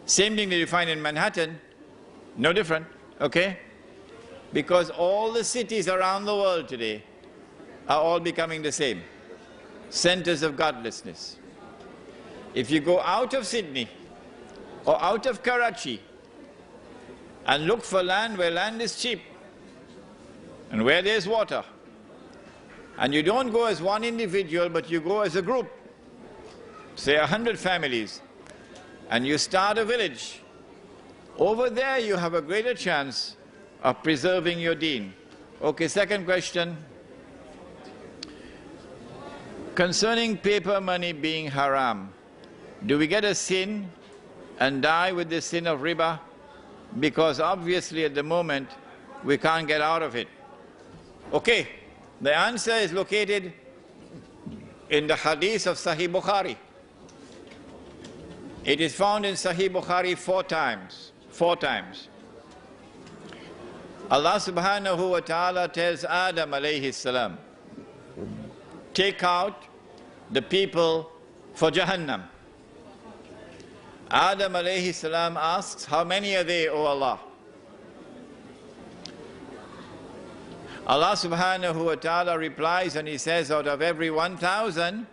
[SPEAKER 1] Same thing that you find in Manhattan, no different, okay? Because all the cities around the world today are all becoming the same, centers of godlessness. If you go out of Sydney or out of Karachi and look for land where land is cheap and where there's water, and you don't go as one individual but you go as a group, say 100 families, and you start a village, over there you have a greater chance of preserving your deen. Okay, second question. Concerning paper money being haram, do we get a sin and die with the sin of riba? Because obviously at the moment we can't get out of it. Okay, the answer is located in the hadith of Sahih Bukhari. It is found in Sahih Bukhari 4 times. 4 times. Allah subhanahu wa ta'ala tells Adam alayhi salam, take out the people for Jahannam. Adam alayhi salam asks, how many are they, O Allah? Allah subhanahu wa ta'ala replies and he says, out of every 1,000,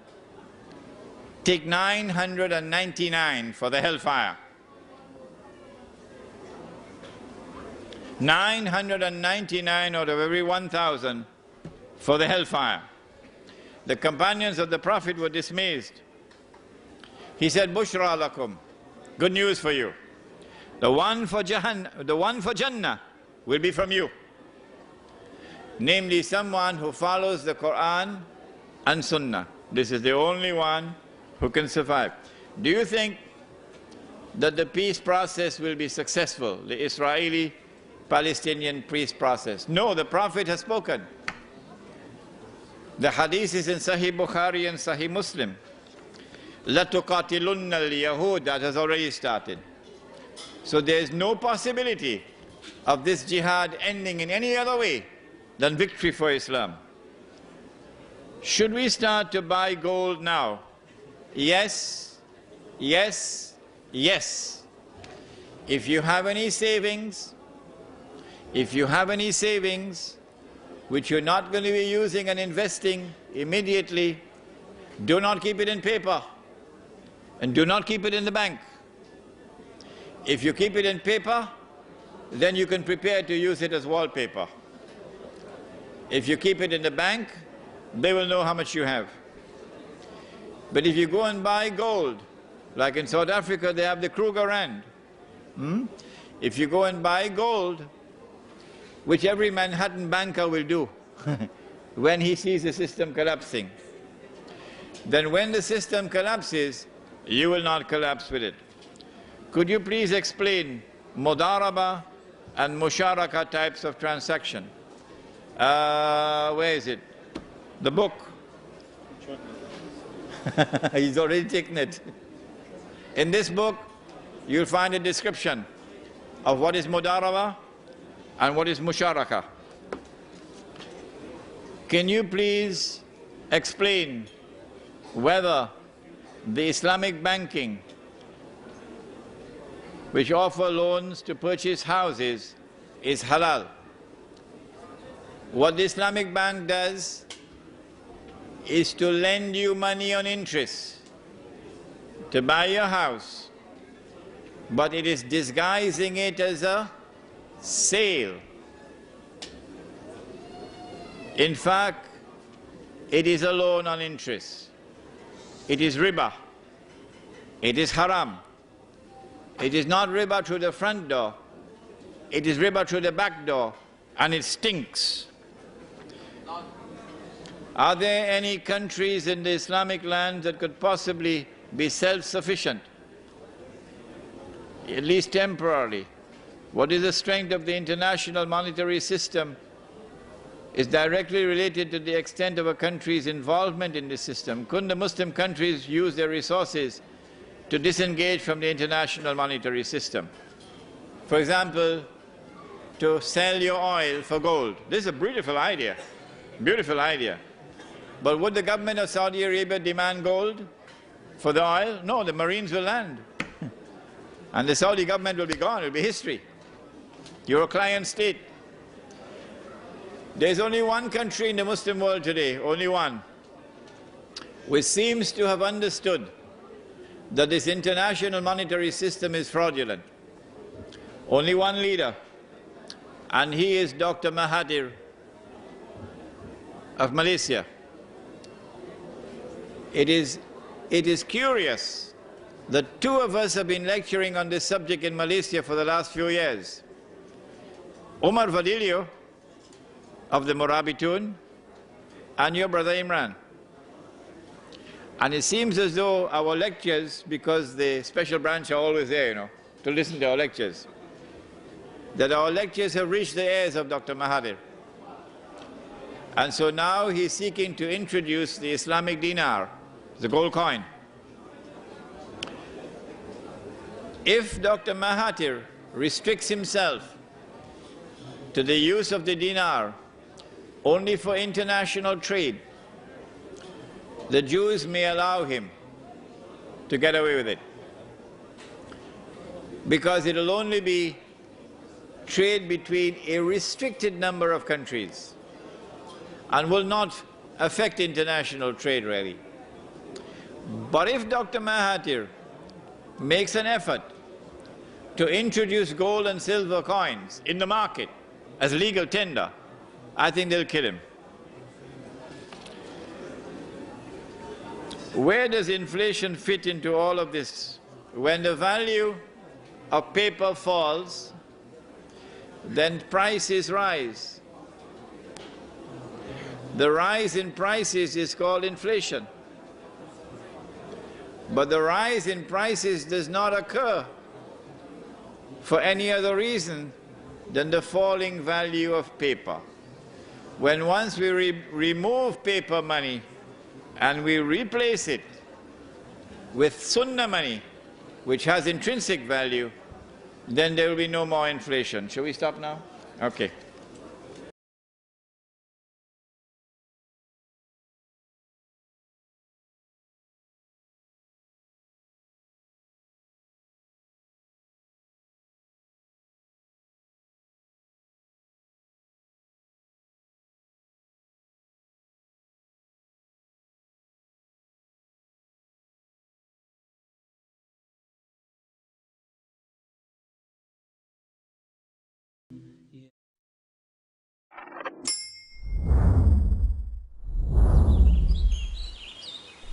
[SPEAKER 1] take 999 for the hellfire. 999 out of every 1,000 for the hellfire. The companions of the Prophet were dismayed. He said, Bushra lakum, good news for you. The one for Jannah will be from you. Namely, someone who follows the Quran and Sunnah. This is the only one who can survive. Do you think that the peace process will be successful, the Israeli-Palestinian peace process? No, the Prophet has spoken. The hadith is in Sahih Bukhari and Sahih Muslim. لَتُقَاتِلُنَّ الْيَهُودَ, that has already started. So there is no possibility of this jihad ending in any other way than victory for Islam. Should we start to buy gold now? Yes, yes, yes. If you have any savings, which you're not going to be using and investing immediately, do not keep it in paper and do not keep it in the bank. If you keep it in paper, then you can prepare to use it as wallpaper. If you keep it in the bank, they will know how much you have. But if you go and buy gold, like in South Africa they have the Kruger Rand. If you go and buy gold, which every Manhattan banker will do when he sees the system collapsing, then when the system collapses, you will not collapse with it. Could you please explain Mudaraba and Musharaka types of transaction? Where is it? The book. He's already taken it. In this book, you'll find a description of what is Mudaraba and what is Musharaka. Can you please explain whether the Islamic banking, which offer loans to purchase houses, is halal? What the Islamic bank does is to lend you money on interest to buy your house, but it is disguising it as a sale. In fact, it is a loan on interest. It is riba. It is haram. It is not riba through the front door. It is riba through the back door, and it stinks. Are there any countries in the Islamic lands that could possibly be self-sufficient, at least temporarily? What is the strength of the international monetary system is directly related to the extent of a country's involvement in the system. Couldn't the Muslim countries use their resources to disengage from the international monetary system? For example, to sell your oil for gold. This is a beautiful idea, beautiful idea. But would the government of Saudi Arabia demand gold for the oil? No, the Marines will land. And the Saudi government will be gone, it will be history. You're a client state. There's only one country in the Muslim world today, only one, which seems to have understood that this international monetary system is fraudulent. Only one leader, and he is Dr. Mahathir of Malaysia. It is curious that two of us have been lecturing on this subject in Malaysia for the last few years. Umar Vadilio of the Murabitun and your brother Imran. And it seems as though our lectures, because the special branch are always there, to listen to our lectures, that our lectures have reached the ears of Dr. Mahathir. And so now he's seeking to introduce the Islamic dinar, the gold coin. If Dr. Mahathir restricts himself to the use of the dinar only for international trade, the Jews may allow him to get away with it, because it will only be trade between a restricted number of countries and will not affect international trade really. But if Dr. Mahathir makes an effort to introduce gold and silver coins in the market as legal tender, I think they'll kill him. Where does inflation fit into all of this? When the value of paper falls, then prices rise. The rise in prices is called inflation. But the rise in prices does not occur for any other reason than the falling value of paper. when once we remove paper money and we replace it with sunnah money, which has intrinsic value, then there will be no more inflation. Shall we stop now? Okay.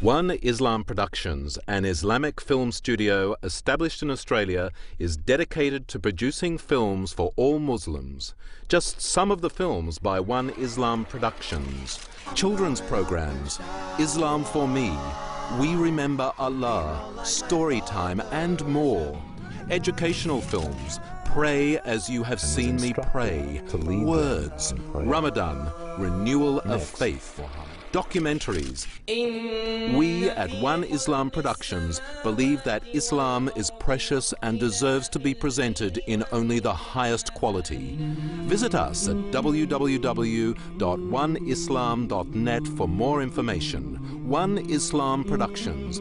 [SPEAKER 2] One Islam Productions, an Islamic film studio established in Australia, is dedicated to producing films for all Muslims. Just some of the films by One Islam Productions: children's programs, Islam for Me, We Remember Allah, Storytime, and more. Educational films, Pray as You Have Seen Me Pray, Words, Ramadan, Renewal of Faith. Documentaries. We at One Islam Productions believe that Islam is precious and deserves to be presented in only the highest quality. Visit us at www.oneislam.net for more information. One Islam Productions.